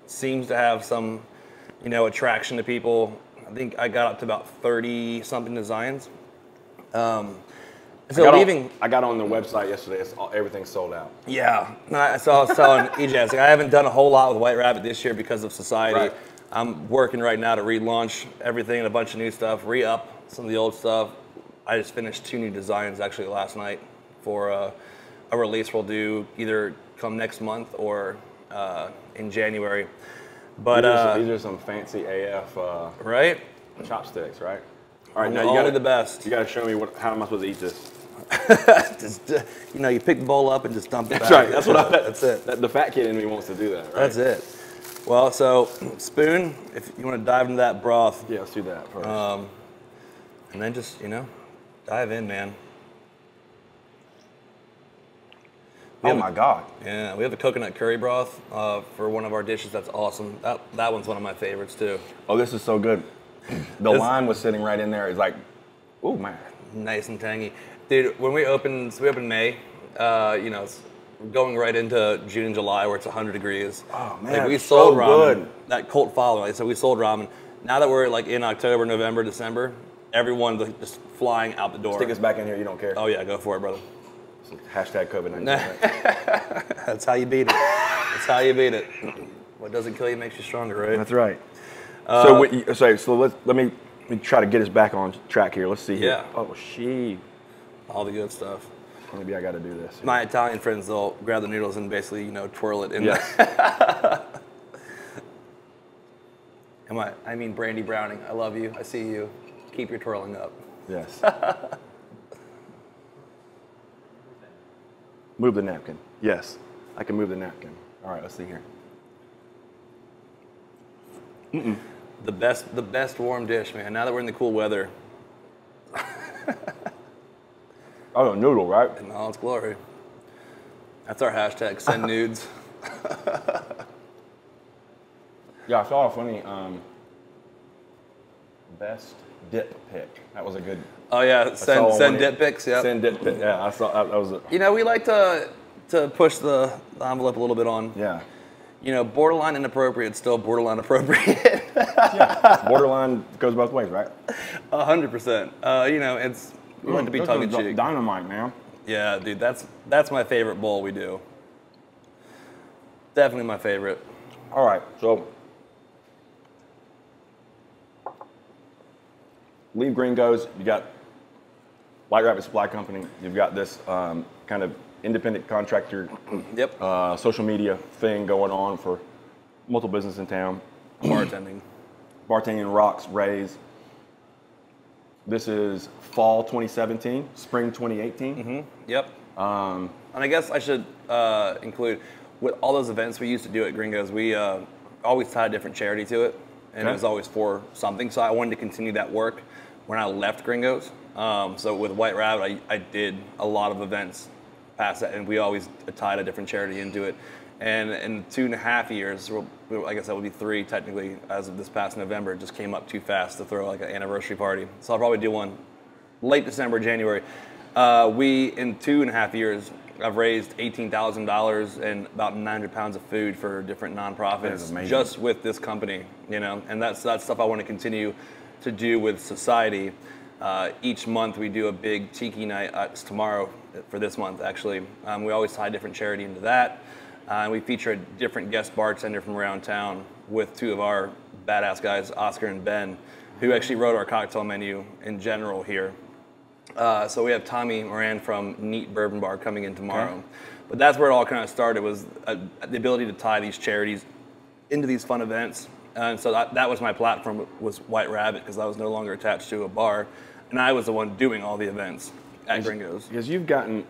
seems to have some, attraction to people. I think I got up to about 30 something designs. So I got on the website yesterday. Everything's sold out. Yeah. So I was telling EJ, I was like, I haven't done a whole lot with White Rabbit this year because of society. Right. I'm working right now to relaunch everything and a bunch of new stuff, re-up some of the old stuff. I just finished 2 new designs actually last night for a release we'll do either come next month or in January. But these are some fancy AF right? chopsticks, right? All right, Now now you got the best. You got to show me how am I supposed to eat this? Just, you pick the bowl up and just dump it back. That's right. That's what That's it. The fat kid in me wants to do that, right? That's it. Well, so spoon, if you want to dive into that broth. Yeah, let's do that first. And then just, dive in, man. Oh my God. Yeah, we have a coconut curry broth for one of our dishes. That's awesome. That one's one of my favorites too. Oh, this is so good. The lime was sitting right in there. It's like, oh man. Nice and tangy. Dude, when we opened May, it's going right into June and July where it's 100 degrees. Oh man, we it's sold so ramen. good. That cult following. So we sold ramen. Now that we're like in October, November, December, everyone's like just flying out the door. Stick us back in here. You don't care. Oh yeah, go for it, brother. Hashtag COVID-19. Right? That's how you beat it. That's how you beat it. What doesn't kill you makes you stronger, right? That's right. So let me try to get us back on track here. Let's see here. Yeah. Oh, she. All the good stuff. Maybe I got to do this. My Italian friends, they'll grab the noodles and basically, twirl it in Yes. I mean, Brandy Browning, I love you. I see you. Keep your twirling up. Yes. Move the napkin. Yes, I can move the napkin. All right, let's see here. The best warm dish, man. Now that we're in the cool weather, Oh, noodle, right? in all its glory. That's our hashtag, send nudes. Yeah, I saw a funny best dip pick. That was a good. Oh yeah, saw send one- dip pics, yeah. Send dip pick. Yeah, I saw that was a. We like to push the envelope a little bit on. Yeah. Borderline inappropriate, still borderline appropriate. Borderline goes both ways, right? 100%. It's we like to be This tongue in is cheek. Dynamite, man. Yeah, dude, that's my favorite bowl we do. Definitely my favorite. All right, so leave Gringos. You got White Rabbit Supply Company. You've got this kind of independent contractor, Yep. social media thing going on for multiple businesses in town. Bartending. Bartending rocks, raise. This is fall 2017, spring 2018. Yep. And I guess I should include, with all those events we used to do at Gringos, we always tied a different charity to it, and it was always for something. So I wanted to continue that work when I left Gringos. So with White Rabbit, I did a lot of events past that, and we always tied a different charity into it. And in 2.5 years, I guess that would be 3 technically, as of this past November, it just came up too fast to throw like an anniversary party. So I'll probably do one late December, January. In 2.5 years, I've raised $18,000 and about 900 pounds of food for different nonprofits just with this company, and that's stuff I want to continue to do with society. Each month we do a big tiki night. It's tomorrow for this month, actually. We always tie a different charity into that. And we feature a different guest bartender from around town with 2 of our badass guys, Oscar and Ben, who actually wrote our cocktail menu in general here. So we have Tommy Moran from Neat Bourbon Bar coming in tomorrow. Okay. But that's where it all kind of started, was the ability to tie these charities into these fun events. And so that was my platform, was White Rabbit, because I was no longer attached to a bar. And I was the one doing all the events at Gringos. Because you've gotten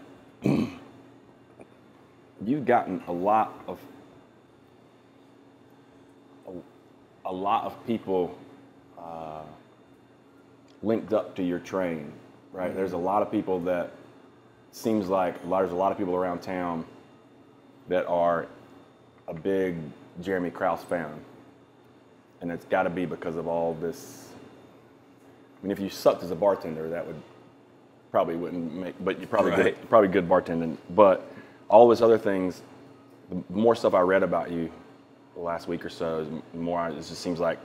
a lot of people linked up to your train, right? There's a lot of people that seems like there's a lot of people around town that are a big Jeremy Krause fan. And it's got to be because of all this. I mean, if you sucked as a bartender, that wouldn't make, but you're probably good bartending. But all those other things, the more stuff I read about you the last week or so, it just seems like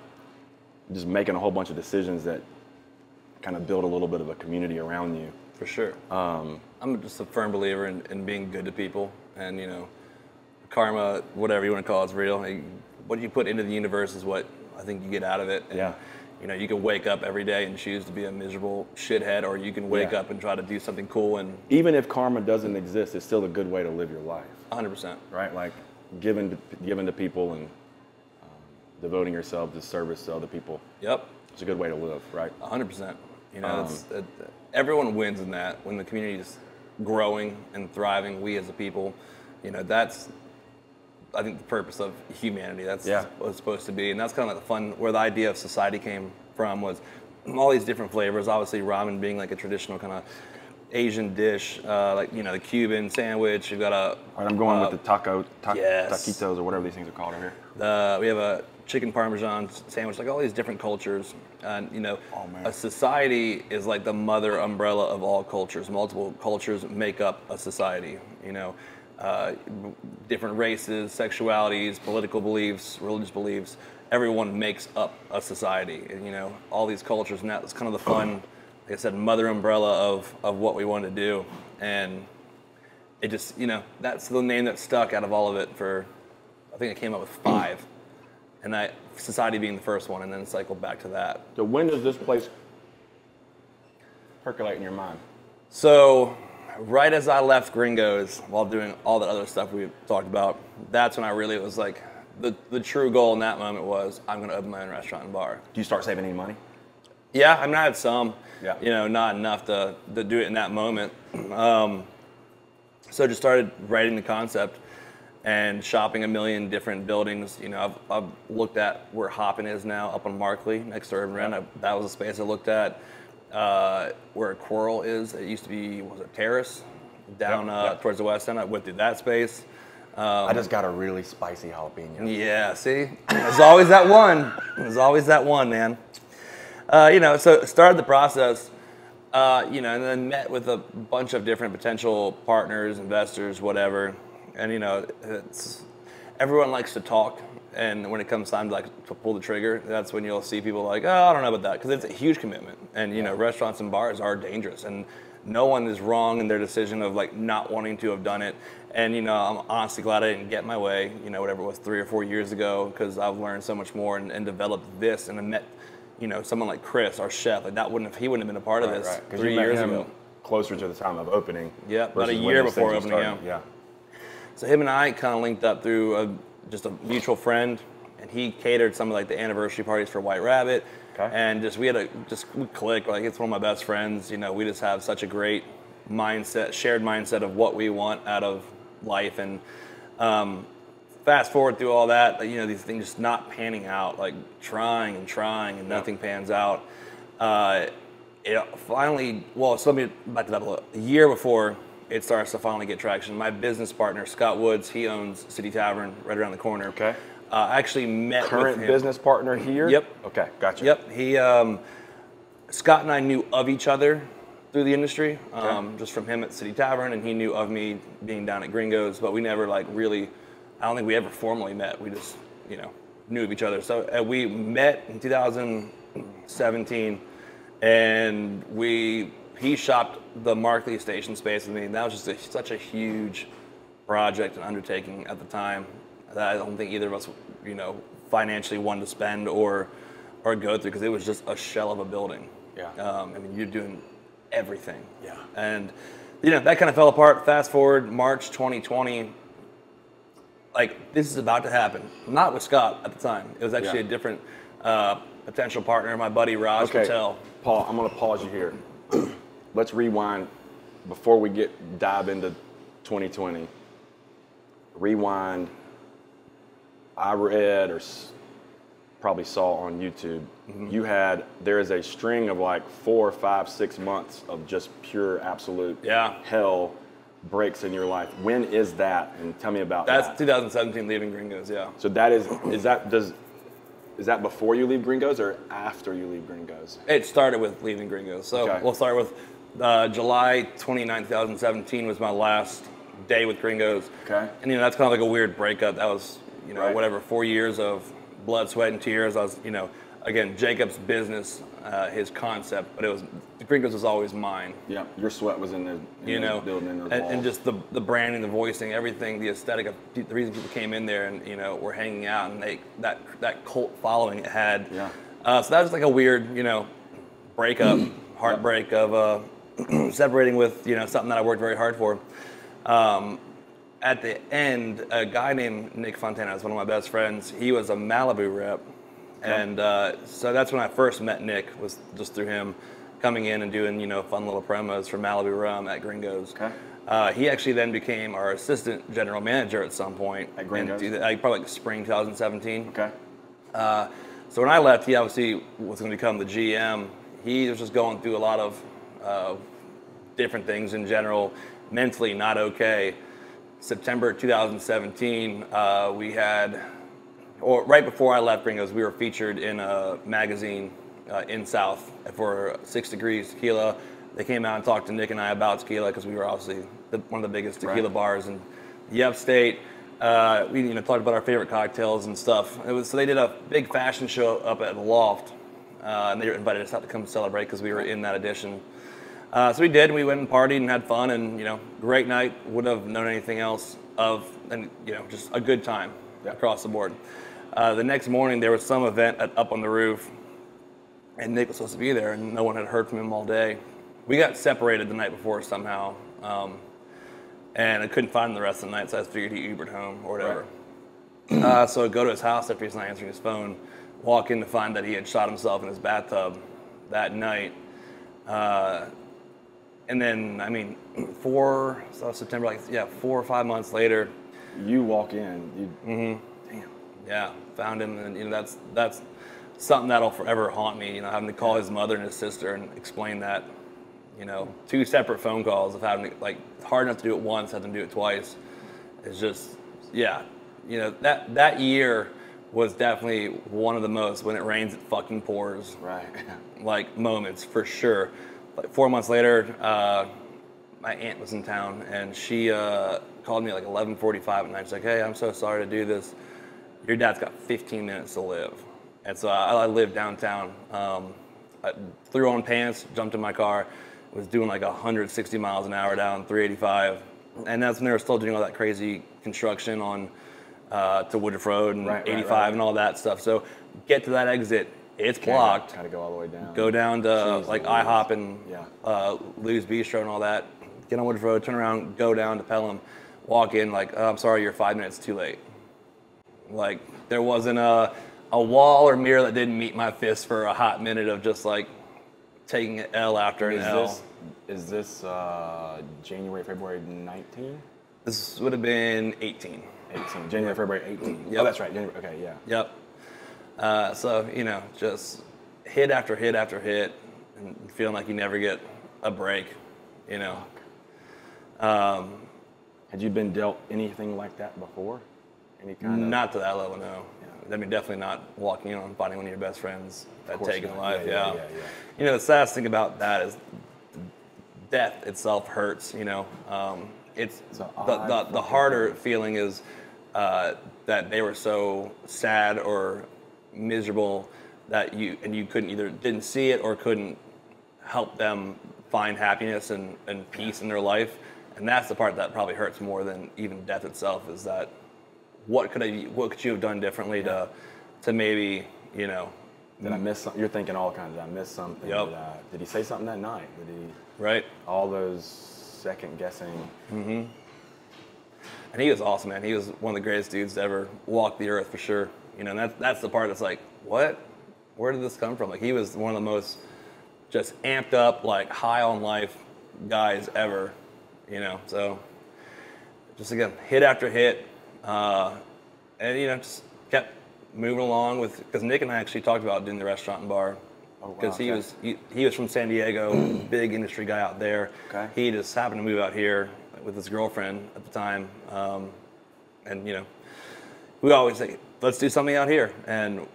just making a whole bunch of decisions that kind of build a little bit of a community around you. For sure. I'm just a firm believer in being good to people, and karma, whatever you want to call it, is real. What you put into the universe is what I think you get out of it. And, you can wake up every day and choose to be a miserable shithead, or you can wake up and try to do something cool. And even if karma doesn't exist, it's still a good way to live your life. 100%. Right? Like giving to people and devoting yourself to service to other people. Yep. It's a good way to live, right? 100%. Everyone wins in that. When the community is growing and thriving, we as a people, that's, I think, the purpose of humanity. That's what it's supposed to be. And that's kind of like the fun, where the idea of society came from, was all these different flavors. Obviously, ramen being like a traditional kind of Asian dish, the Cuban sandwich. You've got a... All right, I'm going with the taquitos, or whatever these things are called over here. We have a chicken parmesan sandwich, like all these different cultures. And, a society is like the mother umbrella of all cultures. Multiple cultures make up a society, different races, sexualities, political beliefs, religious beliefs. Everyone makes up a society, and, all these cultures. And that's kind of the fun, like I said, mother umbrella of what we want to do. And it just, that's the name that stuck out of all of it for, I think I came up with 5. And that society being the first one, and then cycled back to that. So when does this place percolate in your mind? So right as I left Gringos, while doing all the other stuff we talked about, that's when I really was like, the true goal in that moment was, I'm going to open my own restaurant and bar. Do you start saving any money? Yeah, I mean, I had some, not enough to do it in that moment. So just started writing the concept and shopping a million different buildings. I've looked at where Hoppin is now, up on Markley, next to Urban Ren. That was a space I looked at. Where Coral is, it used to be, Terrace, down towards the west end. I went through that space. I just got a really spicy jalapeno. Yeah, see? There's always that one. There's always that one, man. So started the process, and then met with a bunch of different potential partners, investors, whatever. And, everyone likes to talk. And when it comes time to pull the trigger, that's when you'll see people like, oh, I don't know about that. Because it's a huge commitment. And, restaurants and bars are dangerous. And no one is wrong in their decision of, not wanting to have done it. And, I'm honestly glad I didn't get my way, whatever it was 3 or 4 years ago, because I've learned so much more and developed this. And I met, someone like Chris, our chef. Like, he wouldn't have been a part of this 3 years ago. Closer to the time of opening. Yeah, about a year before opening, yeah. So him and I kind of linked up through just a mutual friend, and he catered some of the anniversary parties for White Rabbit. Okay. And we clicked. It's one of my best friends. We just have such a great mindset, shared mindset of what we want out of life. And fast forward through all that, these things just not panning out, trying and nothing pans out. It finally, so let me back to that a year before it starts to finally get traction. My business partner, Scott Woods, he owns City Tavern right around the corner. Okay. I actually met with him. Current business partner here? Yep. Okay, gotcha. Yep. He, Scott and I knew of each other through the industry, just from him at City Tavern, and he knew of me being down at Gringos, but we never really, I don't think we ever formally met. We just, knew of each other. So we met in 2017, and he shopped the Markley Station space with me, and that was just such a huge project and undertaking at the time that I don't think either of us, financially wanted to spend or go through, because it was just a shell of a building. Yeah. You're doing everything. Yeah. And, that kind of fell apart. Fast forward March 2020, this is about to happen. Not with Scott at the time. It was actually a different potential partner, my buddy Raj Patel. Paul, I'm going to pause you here. Let's rewind before we dive into 2020. Rewind. I read or probably saw on YouTube, there is a string of 4, 5, 6 months of just pure absolute hell breaks in your life. When is that? And tell me about that. That's 2017 leaving Gringos, yeah. So is that before you leave Gringos or after you leave Gringos? It started with leaving Gringos. So we'll start with July 29, 2017 was my last day with Gringos. Okay. And, that's kind of like a weird breakup. That was, whatever, 4 years of blood, sweat, and tears. I was, again, Jacob's business, his concept, but Gringos was always mine. Yeah, your sweat was in the building in the walls. And just the branding, the voicing, everything, the aesthetic of the reason people came in there and were hanging out, and that cult following it had. Yeah. So that was like a weird breakup, heartbreak of separating with something that I worked very hard for. At the end, a guy named Nick Fontana was one of my best friends. He was a Malibu rep. And so that's when I first met Nick, was just through him coming in and doing, fun little promos for Malibu Rum at Gringos. Okay. He actually then became our assistant general manager at some point. At Gringos? Probably like spring 2017. Okay. So when I left, he obviously was going to become the GM. He was just going through a lot of different things in general, mentally not okay. September 2017, we had... Or right before I left Gringos, we were featured in a magazine in South for 6 Degrees Tequila. They came out and talked to Nick and I about tequila because we were obviously one of the biggest tequila bars in the upstate. We talked about our favorite cocktails and stuff. So they did a big fashion show up at the Loft, and they invited us out to come celebrate because we were in that edition. So we did. We went and partied and had fun, and great night. Wouldn't have known anything else and just a good time across the board. The next morning, there was some event up on the roof, and Nick was supposed to be there, and no one had heard from him all day. We got separated the night before somehow, and I couldn't find him the rest of the night, so I figured he Ubered home or whatever. Right. So I go to his house after he's not answering his phone, walk in to find that he had shot himself in his bathtub that night. And then, 4 or 5 months later. You walk in, Yeah, found him, and that's something that'll forever haunt me. Having to call his mother and his sister and explain that. 2 separate phone calls of having to, it's hard enough to do it once, have them do it twice. It's just, that year was definitely one of the most when it rains it fucking pours. Right. Moments for sure. 4 months later, my aunt was in town, and she called me at 11:45 at night. She's like, "Hey, I'm so sorry to do this. Your dad's got 15 minutes to live." And so I lived downtown. I threw on pants, jumped in my car, was doing 160 miles an hour down 385. And that's when they were still doing all that crazy construction on to Woodruff Road and 85 and all that stuff. So get to that exit, it's blocked. Got to go all the way down. Go down to IHOP and Lou's Bistro and all that. Get on Woodruff Road, turn around, go down to Pelham, walk in I'm sorry, you're 5 minutes too late. There wasn't a wall or mirror that didn't meet my fist for a hot minute of just taking an L after an L. Is this January, February 19? This would have been 18. 18. January, February 18. Yep. Oh, that's right. January. Okay, yeah. Yep. So, just hit after hit after hit and feeling like you never get a break, Had you been dealt anything like that before? Any kind of... Not to that level, no. Yeah. Definitely not walking in on finding one of your best friends that taken a life. Yeah. The saddest thing about that is death itself hurts. It's the harder feeling is that they were so sad or miserable that you didn't see it or couldn't help them find happiness and peace in their life. And that's the part that probably hurts more than even death itself, is that what could you have done differently to maybe, Did I miss something? You're thinking all kinds of, I missed something. Yep. Did he say something that night? Did he? Right. All those second guessing. Mm-hmm. And he was awesome, man. He was one of the greatest dudes to ever walk the earth for sure. And that's the part that's what? Where did this come from? He was one of the most just amped up, high on life guys ever, So just again, hit after hit. And just kept moving along because Nick and I actually talked about doing the restaurant and bar. Because he was from San Diego, big industry guy out there. Okay. He just happened to move out here. with his girlfriend at the time, and we always say, let's do something out here, and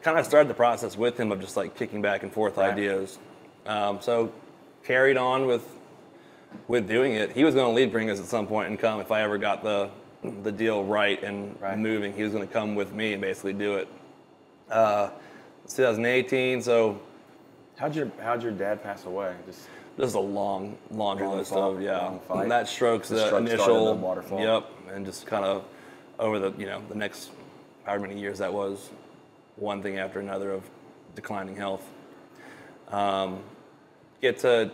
kind of started the process with him of just like kicking back and forth ideas. So carried on with doing it. He was going to leave Gringos at some point and come if I ever got the deal right and moving. He was going to come with me and basically do it. It's 2018, so How'd your dad pass away? Just a long laundry list of fight. And that strokes The the stroke initial started the waterfall. Yep, and just kind of over the the next however many years that was, one thing after another of declining health. Get to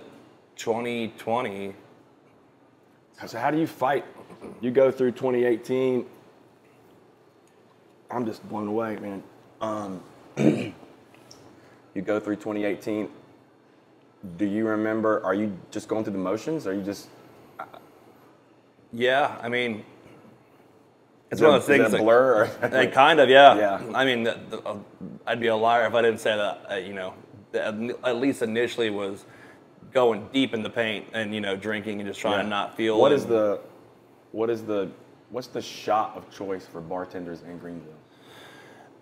2020. So how do you fight? You go through 2018. I'm just blown away, man. You go through 2018. Do you remember? Are you just going through the motions? Are you just? Yeah, I mean, it's Is one of those things. Is that a blur? Kind of, yeah. Yeah. I mean, I'd be a liar if I didn't say that. At least initially was going deep in the paint and drinking and just trying to not feel. What's the shot of choice for bartenders in Greenville?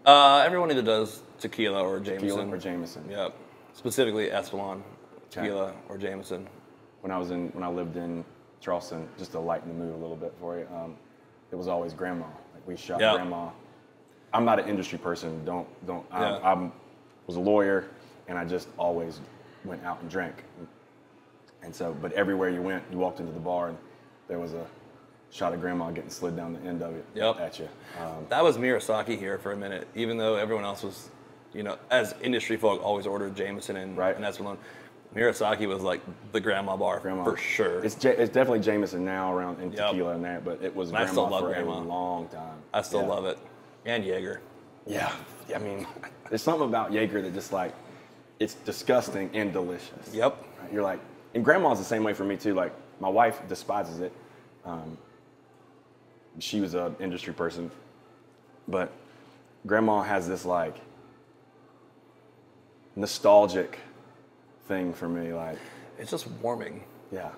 Everyone either does tequila or Jameson. Tequila or Jameson. Yep. Specifically Espolon, tequila or Jameson. When I lived in Charleston, just to lighten the mood a little bit for you, it was always grandma. Like we shot grandma. I'm not an industry person. I was a lawyer, and I just always went out and drank. And so, but everywhere you went, you walked into the bar, and there was a shot of grandma getting slid down the end of it at you. That was Mirasaki here for a minute, even though everyone else was, as industry folk always ordered Jameson and Espolon. Mirasaki was like the grandma bar for sure. It's definitely Jameson now around in tequila and that, but it was grandma I still love for grandma. a long time. I still love it. And Jaeger. Yeah. I mean, there's something about Jaeger that just like, it's disgusting and delicious. Yep. Right? You're like, and grandma's the same way for me too. Like my wife despises it. She was an industry person, but grandma has this like nostalgic thing for me. Like it's just warming. Yeah.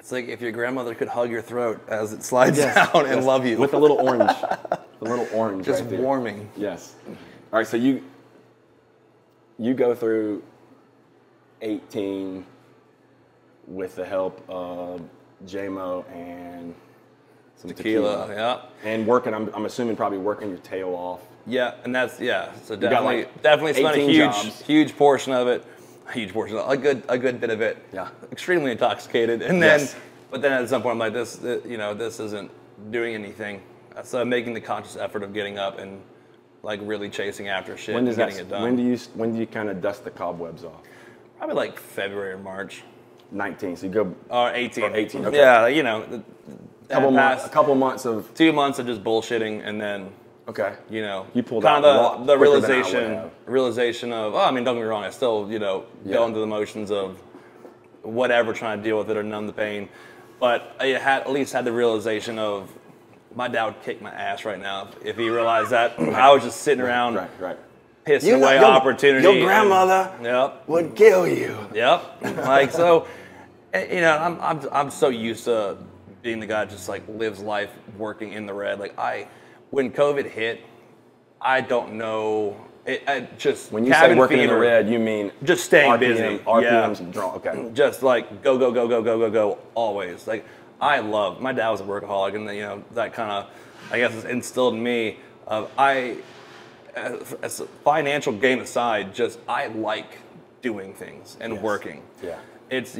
It's like if your grandmother could hug your throat as it slides down and love you. With a little orange. A little orange just right there. Warming. Yes. All right, so you go through 18 with the help of J-Mo and some tequila. And working, I'm assuming probably working your tail off. Yeah, and that's so definitely spent a huge portion of it. A good bit of it. Yeah. Extremely intoxicated, and then, but then at some point I'm like, this isn't doing anything. So making the conscious effort of getting up and like really chasing after shit and getting it done. When do you kind of dust the cobwebs off? Probably like February or March. 19. So you go. 18. Or 18. Okay. Yeah, a couple months of 2 months of just bullshitting, and then. Okay. You pulled kind out of the realization of, don't get me wrong, I still, go into the motions of whatever, trying to deal with it or numb the pain. But I at least had the realization of my dad would kick my ass right now if he realized that I was just sitting around pissing away opportunity. Your grandmother would kill you. Yep. Like, so, I'm so used to being the guy that just like lives life working in the red. Like when COVID hit, I don't know. When you say working in the red, you mean just staying busy. RPMs drawn. Okay. Just like go always. Like my dad was a workaholic, and that kind of, I guess, is instilled in me. As a financial gain aside, I like doing things and working. Yeah. It's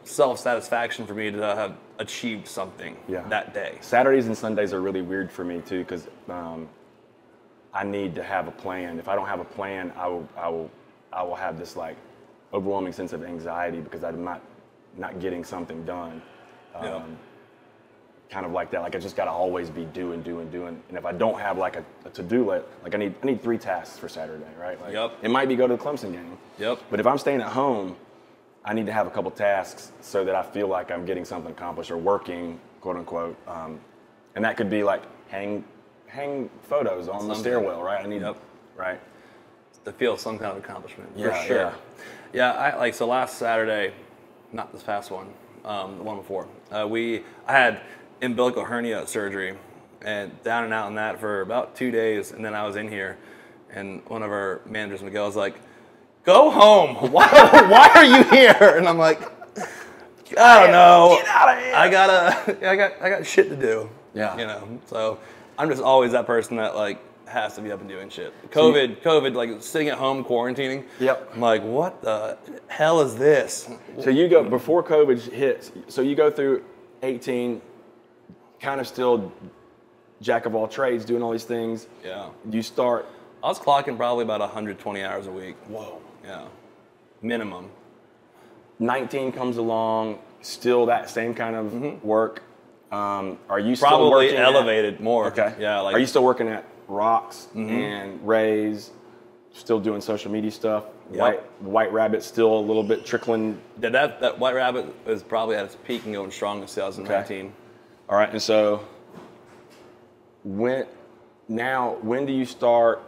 self-satisfaction for me to have achieved something that day. Saturdays and Sundays are really weird for me too, because I need to have a plan. If I don't have a plan, I will have this like overwhelming sense of anxiety because I'm not getting something done. Kind of like that. Like I just got to always be doing. And if I don't have like a to-do list, like I need 3 tasks for Saturday, right? Like, It might be go to the Clemson game. But if I'm staying at home, I need to have a couple tasks so that I feel like I'm getting something accomplished or working, quote unquote. And that could be like hang photos on the stairwell, right? I need right to feel some kind of accomplishment. For sure. Yeah. So last Saturday, not this past one, the one before. I had umbilical hernia surgery, and down and out in that for about 2 days, and then I was in here, and one of our managers, Miguel, was like, "Go home. Why are you here?" And I'm like, "I don't know. Get out of here. I got shit to do." Yeah. You know. So I'm just always that person that like has to be up and doing shit. COVID, like sitting at home quarantining. Yep. I'm like, what the hell is this? So you go, before COVID hits, so you go through 18, kind of still jack of all trades, doing all these things. Yeah. You start. I was clocking probably about 120 hours a week. Whoa. Yeah. Minimum. 19 comes along, still that same kind of work. Are you still Probably working elevated more. Okay. Yeah. Like, are you still working at Rocks and Ray's? Still doing social media stuff? Yep. White Rabbit still a little bit trickling? that White Rabbit is probably at its peak and going strong in 2019. Okay. All right. And so when do you start?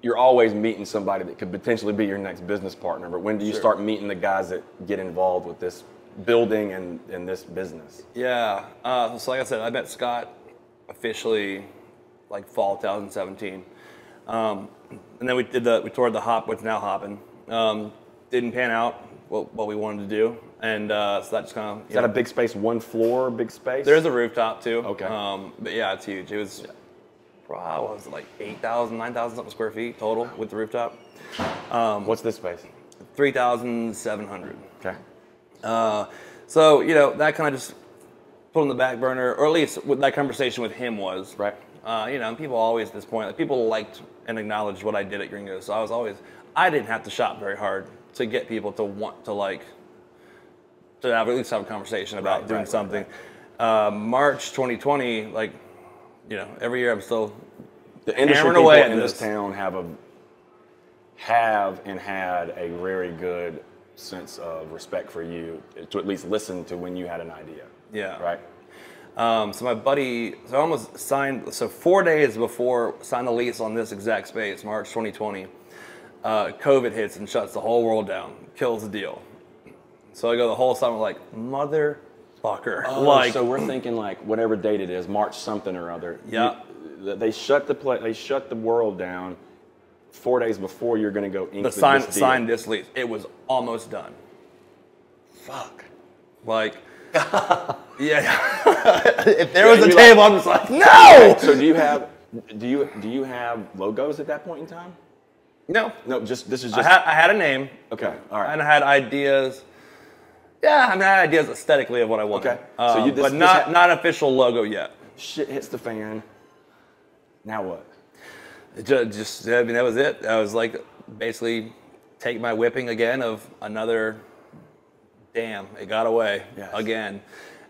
You're always meeting somebody that could potentially be your next business partner, but when do you start meeting the guys that get involved with this building and this business? Yeah. So like I said, I met Scott officially like fall 2017. And then we toured the Hop, what's now Hoppin'. Didn't pan out what we wanted to do. And so that just kind of... Is that a big space, one floor, big space? There's a rooftop too. Okay. But yeah, it's huge. It was, what was it, like 8,000, 9,000 something square feet total with the rooftop. What's this space? 3,700. Okay. So, you know, that kind of just put on the back burner, or at least what that conversation with him was. Right. You know, and people always at this point, like, people liked and acknowledged what I did at Gringos. So I didn't have to shop very hard to get people to want to have at least have a conversation about doing something. March 2020, like, you know, every year I'm still the industry hammering people away at in this this town have and had a very good sense of respect for you to at least listen to when you had an idea. Yeah. Right. So my buddy, I almost signed, 4 days before signed the lease on this exact space, March 2020, COVID hits and shuts the whole world down, kills the deal. So I go the whole summer like, motherfucker. Oh, so we're thinking like whatever date it is, March something or other. Yeah. They shut the world down 4 days before you're going to go ink sign this lease. It was almost done. Fuck. Like, yeah. If there was a table, I'm just like, no. So do you have logos at that point in time? No. No, this is just. I had a name. Okay. All right. And I had ideas. Yeah, I mean, I had ideas aesthetically of what I wanted. Okay. So but not official logo yet. Shit hits the fan. Now what? Just I mean, that was it. I was like, basically, take my whipping again of another. Damn, it got away again.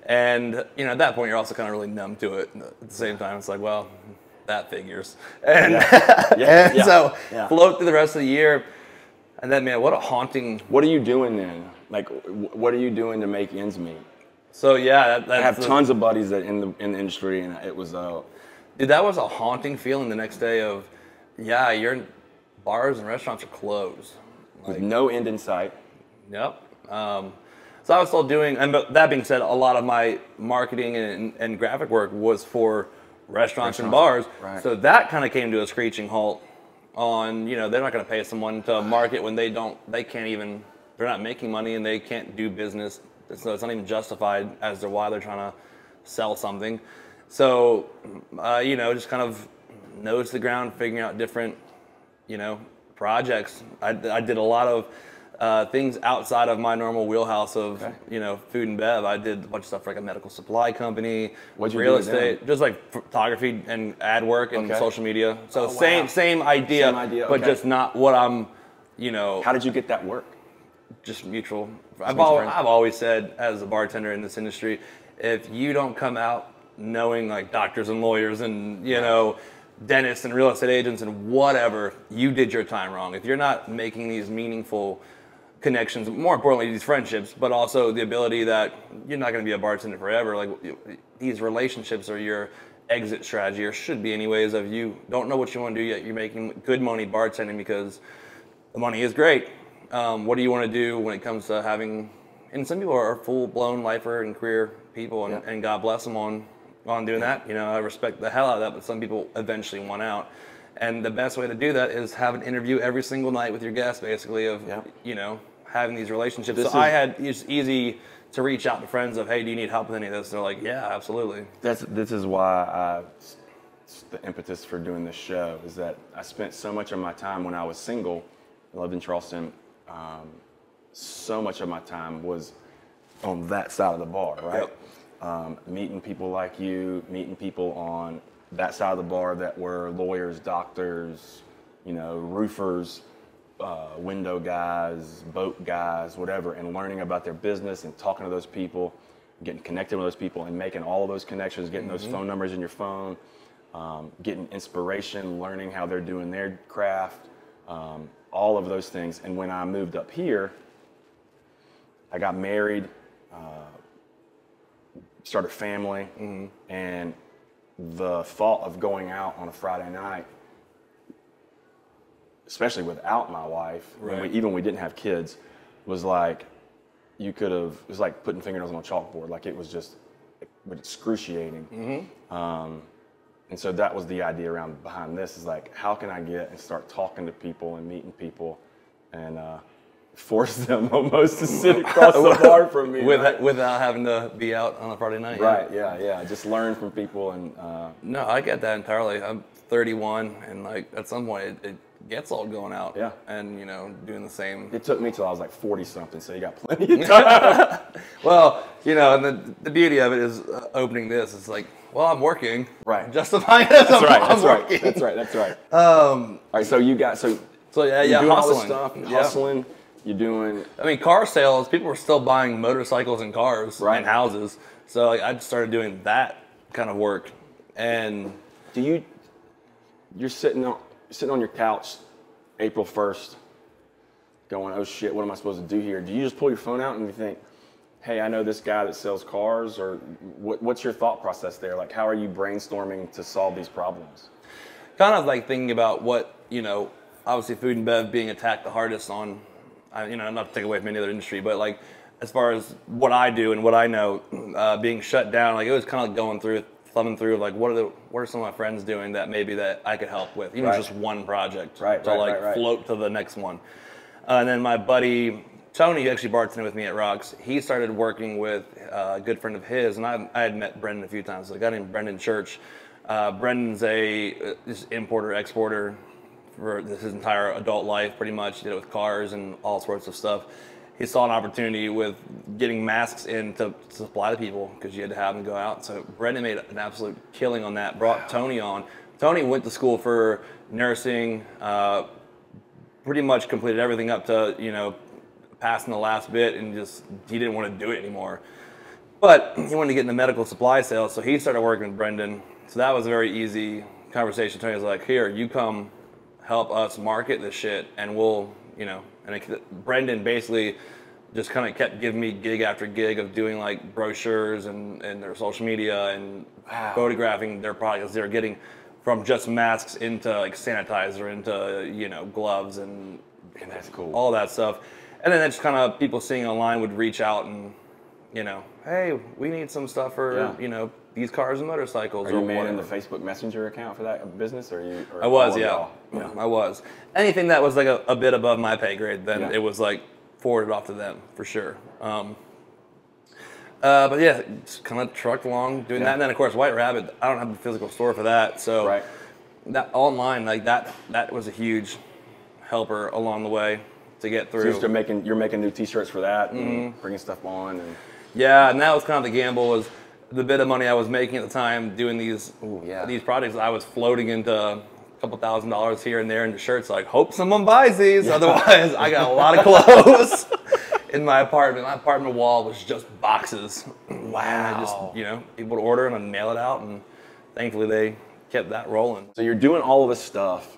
And, you know, at that point, you're also kind of really numb to it. At the same time, it's like, well, that figures. And, so float through the rest of the year. And then, man, what a haunting. What are you doing then? Like, what are you doing to make ends meet? So, yeah. I have tons of buddies that in the industry, and it was... Dude, that was a haunting feeling the next day of, your bars and restaurants are closed. With no end in sight. Yep. So I was still doing, and but that being said, a lot of my marketing and graphic work was for restaurants and bars. Right. So that kind of came to a screeching halt on, they're not going to pay someone to market when they're not making money and they can't do business. So it's not even justified as to why they're trying to sell something. So, just kind of nose to the ground, figuring out different, projects. I did a lot of things outside of my normal wheelhouse of, food and bev. I did a bunch of stuff for like a medical supply company, real estate, just like photography and ad work and social media. So same idea, but just not what I'm, How did you get that work? Just mutual. I've always said as a bartender in this industry, if you don't come out knowing like doctors and lawyers and, dentists and real estate agents and whatever, you did your time wrong. If you're not making these meaningful connections, more importantly, these friendships, but also the ability that you're not going to be a bartender forever. Like these relationships are your exit strategy, or should be anyways, of you don't know what you want to do yet. You're making good money bartending because the money is great. What do you want to do when it comes to having, and some people are full-blown lifer and career people, and God bless them on doing that. You know, I respect the hell out of that, but some people eventually want out. And the best way to do that is have an interview every single night with your guests, basically, of, you know, having these relationships. It's easy to reach out to friends of, hey, do you need help with any of this? They're like, yeah, absolutely. This is why the impetus for doing this show is that I spent so much of my time when I was single, I lived in Charleston, so much of my time was on that side of the bar, right? Meeting people like you, meeting people on that side of the bar that were lawyers, doctors, you know, roofers, window guys, boat guys, whatever, and learning about their business and talking to those people, getting connected with those people and making all of those connections, getting those phone numbers in your phone, getting inspiration, learning how they're doing their craft, all of those things. And when I moved up here, I got married, started a family, and the thought of going out on a Friday night, especially without my wife, even when we didn't have kids, was like, it was like putting fingernails on a chalkboard. Like, it was just excruciating. And so that was the idea behind this, is like, how can I get and start talking to people and meeting people and force them almost to sit across the bar from me. Without having to be out on a Friday night. Right, yeah. Just learn from people. And no, I get that entirely. I'm 31, and like at some point it gets old going out. Yeah. And, you know, doing the same. It took me till I was like 40-something, so you got plenty of time. Well, you know, and the beauty of it is opening this. It's like, well, I'm working. Right. Justifying it as I'm working. That's right. All right, so you got, so yeah, you're doing hustling. all this stuff, hustling. You're doing... I mean, car sales, people were still buying motorcycles and cars and houses. So like, I just started doing that kind of work. And you're sitting on your couch April 1st going, oh shit, what am I supposed to do here? Do you just pull your phone out and you think, hey, I know this guy that sells cars? Or what's your thought process there? Like, how are you brainstorming to solve these problems? Kind of like thinking about what, you know, obviously food and bev being attacked the hardest on, you know, not to take away from any other industry, but like as far as what I do and what I know, being shut down, like it was kind of like thumbing through like what are some of my friends doing that maybe that I could help with, even just one project to float to the next one. And then my buddy Tony, who actually bartended with me at Rocks, he started working with a good friend of his, and I had met Brendan a few times. A guy named Brendan Church. Brendan's this importer exporter for his entire adult life, pretty much. He did it with cars and all sorts of stuff. He saw an opportunity with getting masks in to supply to people because you had to have them go out. So Brendan made an absolute killing on that, brought Tony on. Tony went to school for nursing, pretty much completed everything up to, you know, passing the last bit, and he didn't want to do it anymore. But he wanted to get into medical supply sales, so he started working with Brendan. So that was a very easy conversation. Tony was like, here, you come help us market this shit, and we'll, you know, and Brendan basically just kind of kept giving me gig after gig of doing like brochures and their social media and photographing their products they were getting, from just masks into like sanitizer, into, you know, gloves and that's cool. All that stuff. And then it's kind of people seeing online would reach out and, you know, hey, we need some stuff for, you know, these cars and motorcycles. Are you manning the Facebook Messenger account for that business? I was, yeah, I was. Anything that was like a bit above my pay grade, then it was like forwarded off to them for sure. But yeah, just kind of trucked along doing that. And then of course, White Rabbit, I don't have a physical store for that. So that online, like that was a huge helper along the way to get through. So you're making new T-shirts for that, and bringing stuff on, and and that was kind of the gamble, was the bit of money I was making at the time doing these projects. I was floating into a couple $1,000s here and there into shirts. Like, hope someone buys these, otherwise I got a lot of clothes in my apartment. My apartment wall was just boxes. Wow! And I just, you know, people would order and I'd mail it out, and thankfully they kept that rolling. So you're doing all of this stuff.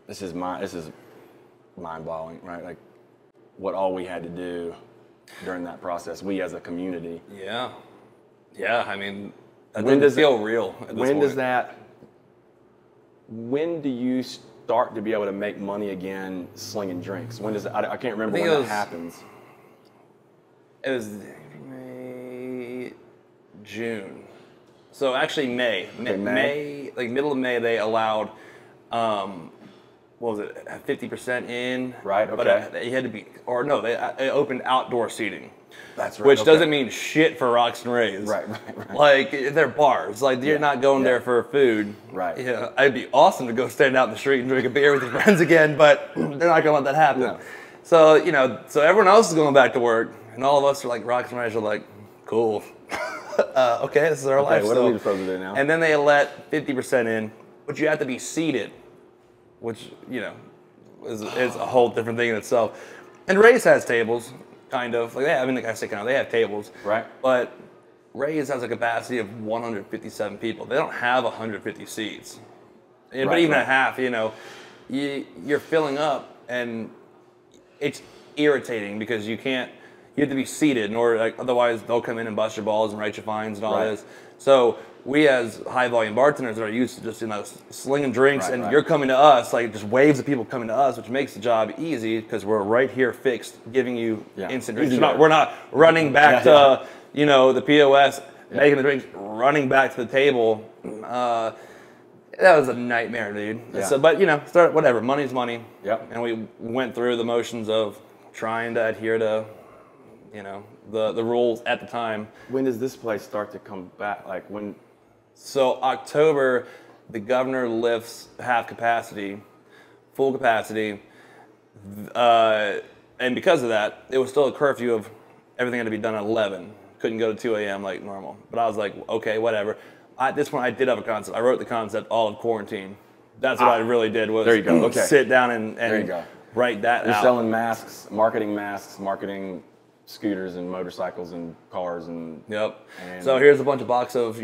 This is mind-boggling, right? Like, what all we had to do during that process, we as a community. Yeah. I mean, that didn't feel real at this point. When do you start to be able to make money again slinging drinks? When does I can't remember when that happens. It was May, June. So actually May, like middle of May, they allowed, what was it, 50% in? Right, okay. But it had to be, or no, they opened outdoor seating. That's right. Which doesn't mean shit for Rocks and Rays. Right. Like, they're bars. Like, you're not going there for food. Right. Yeah, it'd be awesome to go stand out in the street and drink a beer with your friends again, but they're not going to let that happen. No. So, so everyone else is going back to work, and all of us are like, Rocks and Rays are like, cool. Okay, this is our life. What are we supposed to do now? And then they let 50% in, but you have to be seated, which, is a whole different thing in itself. And Ray's has tables, kind of. Like, like I say, they have tables. Right. But Ray's has a capacity of 157 people. They don't have 150 seats. But even at half, you're filling up, and it's irritating because you have to be seated in order, otherwise they'll come in and bust your balls and write you fines and all this. So we as high volume bartenders are used to just, slinging drinks, and you're coming to us, just waves of people coming to us, which makes the job easy because we're right here fixed, giving you instant drinks. We're not running back to, the POS, making the drinks, running back to the table. That was a nightmare, dude. Yeah. So, but whatever, money's money. Yep. And we went through the motions of trying to adhere to, the rules at the time. When does this place start to come back? Like when? So October, the governor lifts half capacity, full capacity, and because of that, it was still a curfew of everything had to be done at 11. Couldn't go to 2 a.m. like normal. But I was like, okay, whatever. At this point, I did have a concept. I wrote the concept all of quarantine. That's what I really did was there you go. Okay. Sit down and there you go. Write that You're out. selling masks, marketing scooters and motorcycles and cars and so here's a bunch of box of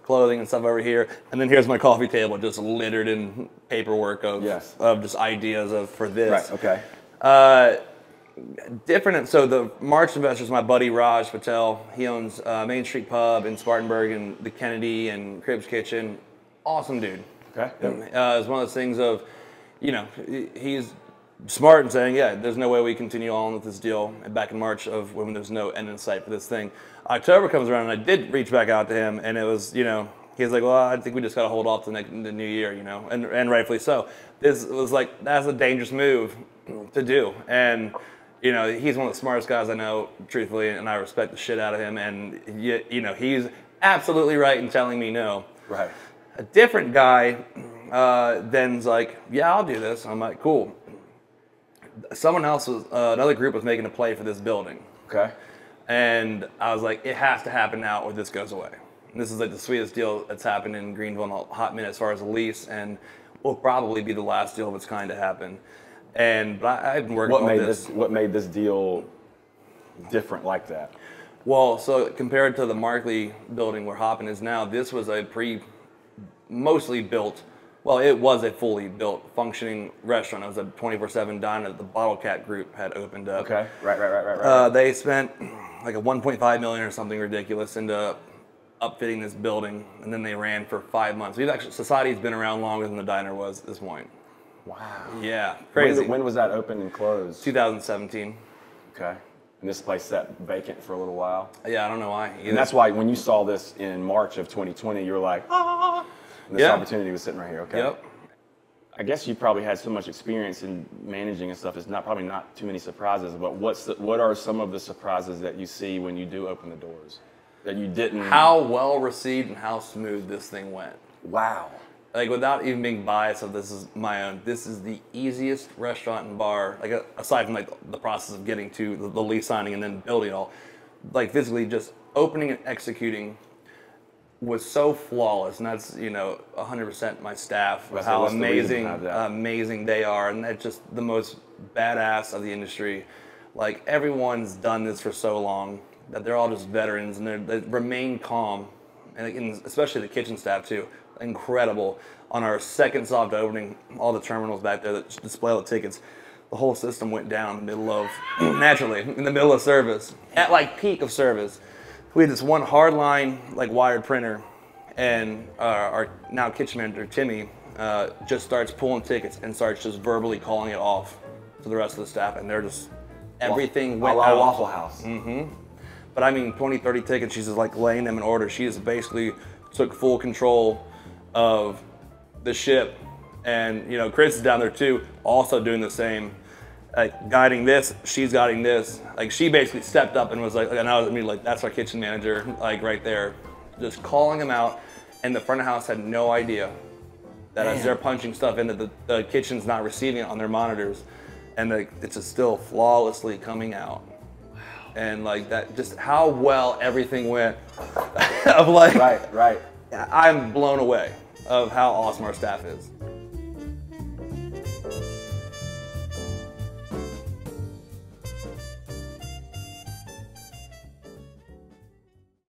clothing and stuff over here, and then here's my coffee table just littered in paperwork of just ideas for this. Right. Okay. Different. So the March investors, my buddy Raj Patel, he owns Main Street Pub in Spartanburg and the Kennedy and Cribs Kitchen. Awesome dude. Okay. It's one of those things of, he's smart in saying, there's no way we continue on with this deal. And back in March of when there's no end in sight for this thing. October comes around, and I did reach back out to him, and it was, he was like, well, I think we just got to hold off to the new year, and rightfully so. This was like, that's a dangerous move to do. And, he's one of the smartest guys I know, truthfully, and I respect the shit out of him. And, he's absolutely right in telling me no. Right. A different guy then's like, yeah, I'll do this. I'm like, cool. Someone else another group was making a play for this building. Okay. And I was like, it has to happen now or this goes away. And this is like the sweetest deal that's happened in Greenville in a hot minute as far as a lease, and will probably be the last deal of its kind to happen. But I've been working on this. What made this deal different like that? Well, so compared to the Markley building where Hoppin is now, this was a mostly built. Well, it was a fully built, functioning restaurant. It was a 24/7 diner that the Bottle Cat Group had opened up. Okay, right. They spent like a 1.5 million or something ridiculous into upfitting this building, and then they ran for 5 months. Society's been around longer than the diner was at this point. Wow. Yeah, crazy. When was that open and closed? 2017. Okay. And this place sat vacant for a little while? Yeah, I don't know why either. And that's why when you saw this in March of 2020, you were like, ah! This opportunity was sitting right here, okay? Yep. I guess you probably had so much experience in managing and stuff. It's probably not too many surprises, but what are some of the surprises that you see when you do open the doors that you didn't? How well received and how smooth this thing went. Wow. Like without even being biased of this is my own, this is the easiest restaurant and bar, like aside from like the process of getting to the lease signing and then building it all, like physically just opening and executing was so flawless, and that's 100% my staff, how amazing they are, and that's just the most badass of the industry. Like everyone's done this for so long that they're all just veterans, and they remain calm, and especially the kitchen staff too, incredible. On our second soft opening, all the terminals back there that display all the tickets, the whole system went down in the middle of naturally in the middle of service at like peak of service. We had this one hardline, like wired printer, and our now kitchen manager, Timmy, just starts pulling tickets and starts just verbally calling it off to the rest of the staff, and they're just, everything went out. Waffle House. But I mean, 20, 30 tickets, she's just like laying them in order. She just basically took full control of the ship. And, you know, Chris is down there too, also doing the same, like guiding this, she's guiding this. Like she basically stepped up and was like, and I was like, that's our kitchen manager, like right there, just calling them out. And the front of house had no idea that as they're punching stuff in, that the kitchen's not receiving it on their monitors. And it's just still flawlessly coming out. Wow. And like that, just how well everything went. Of like, right. I'm blown away of how awesome our staff is.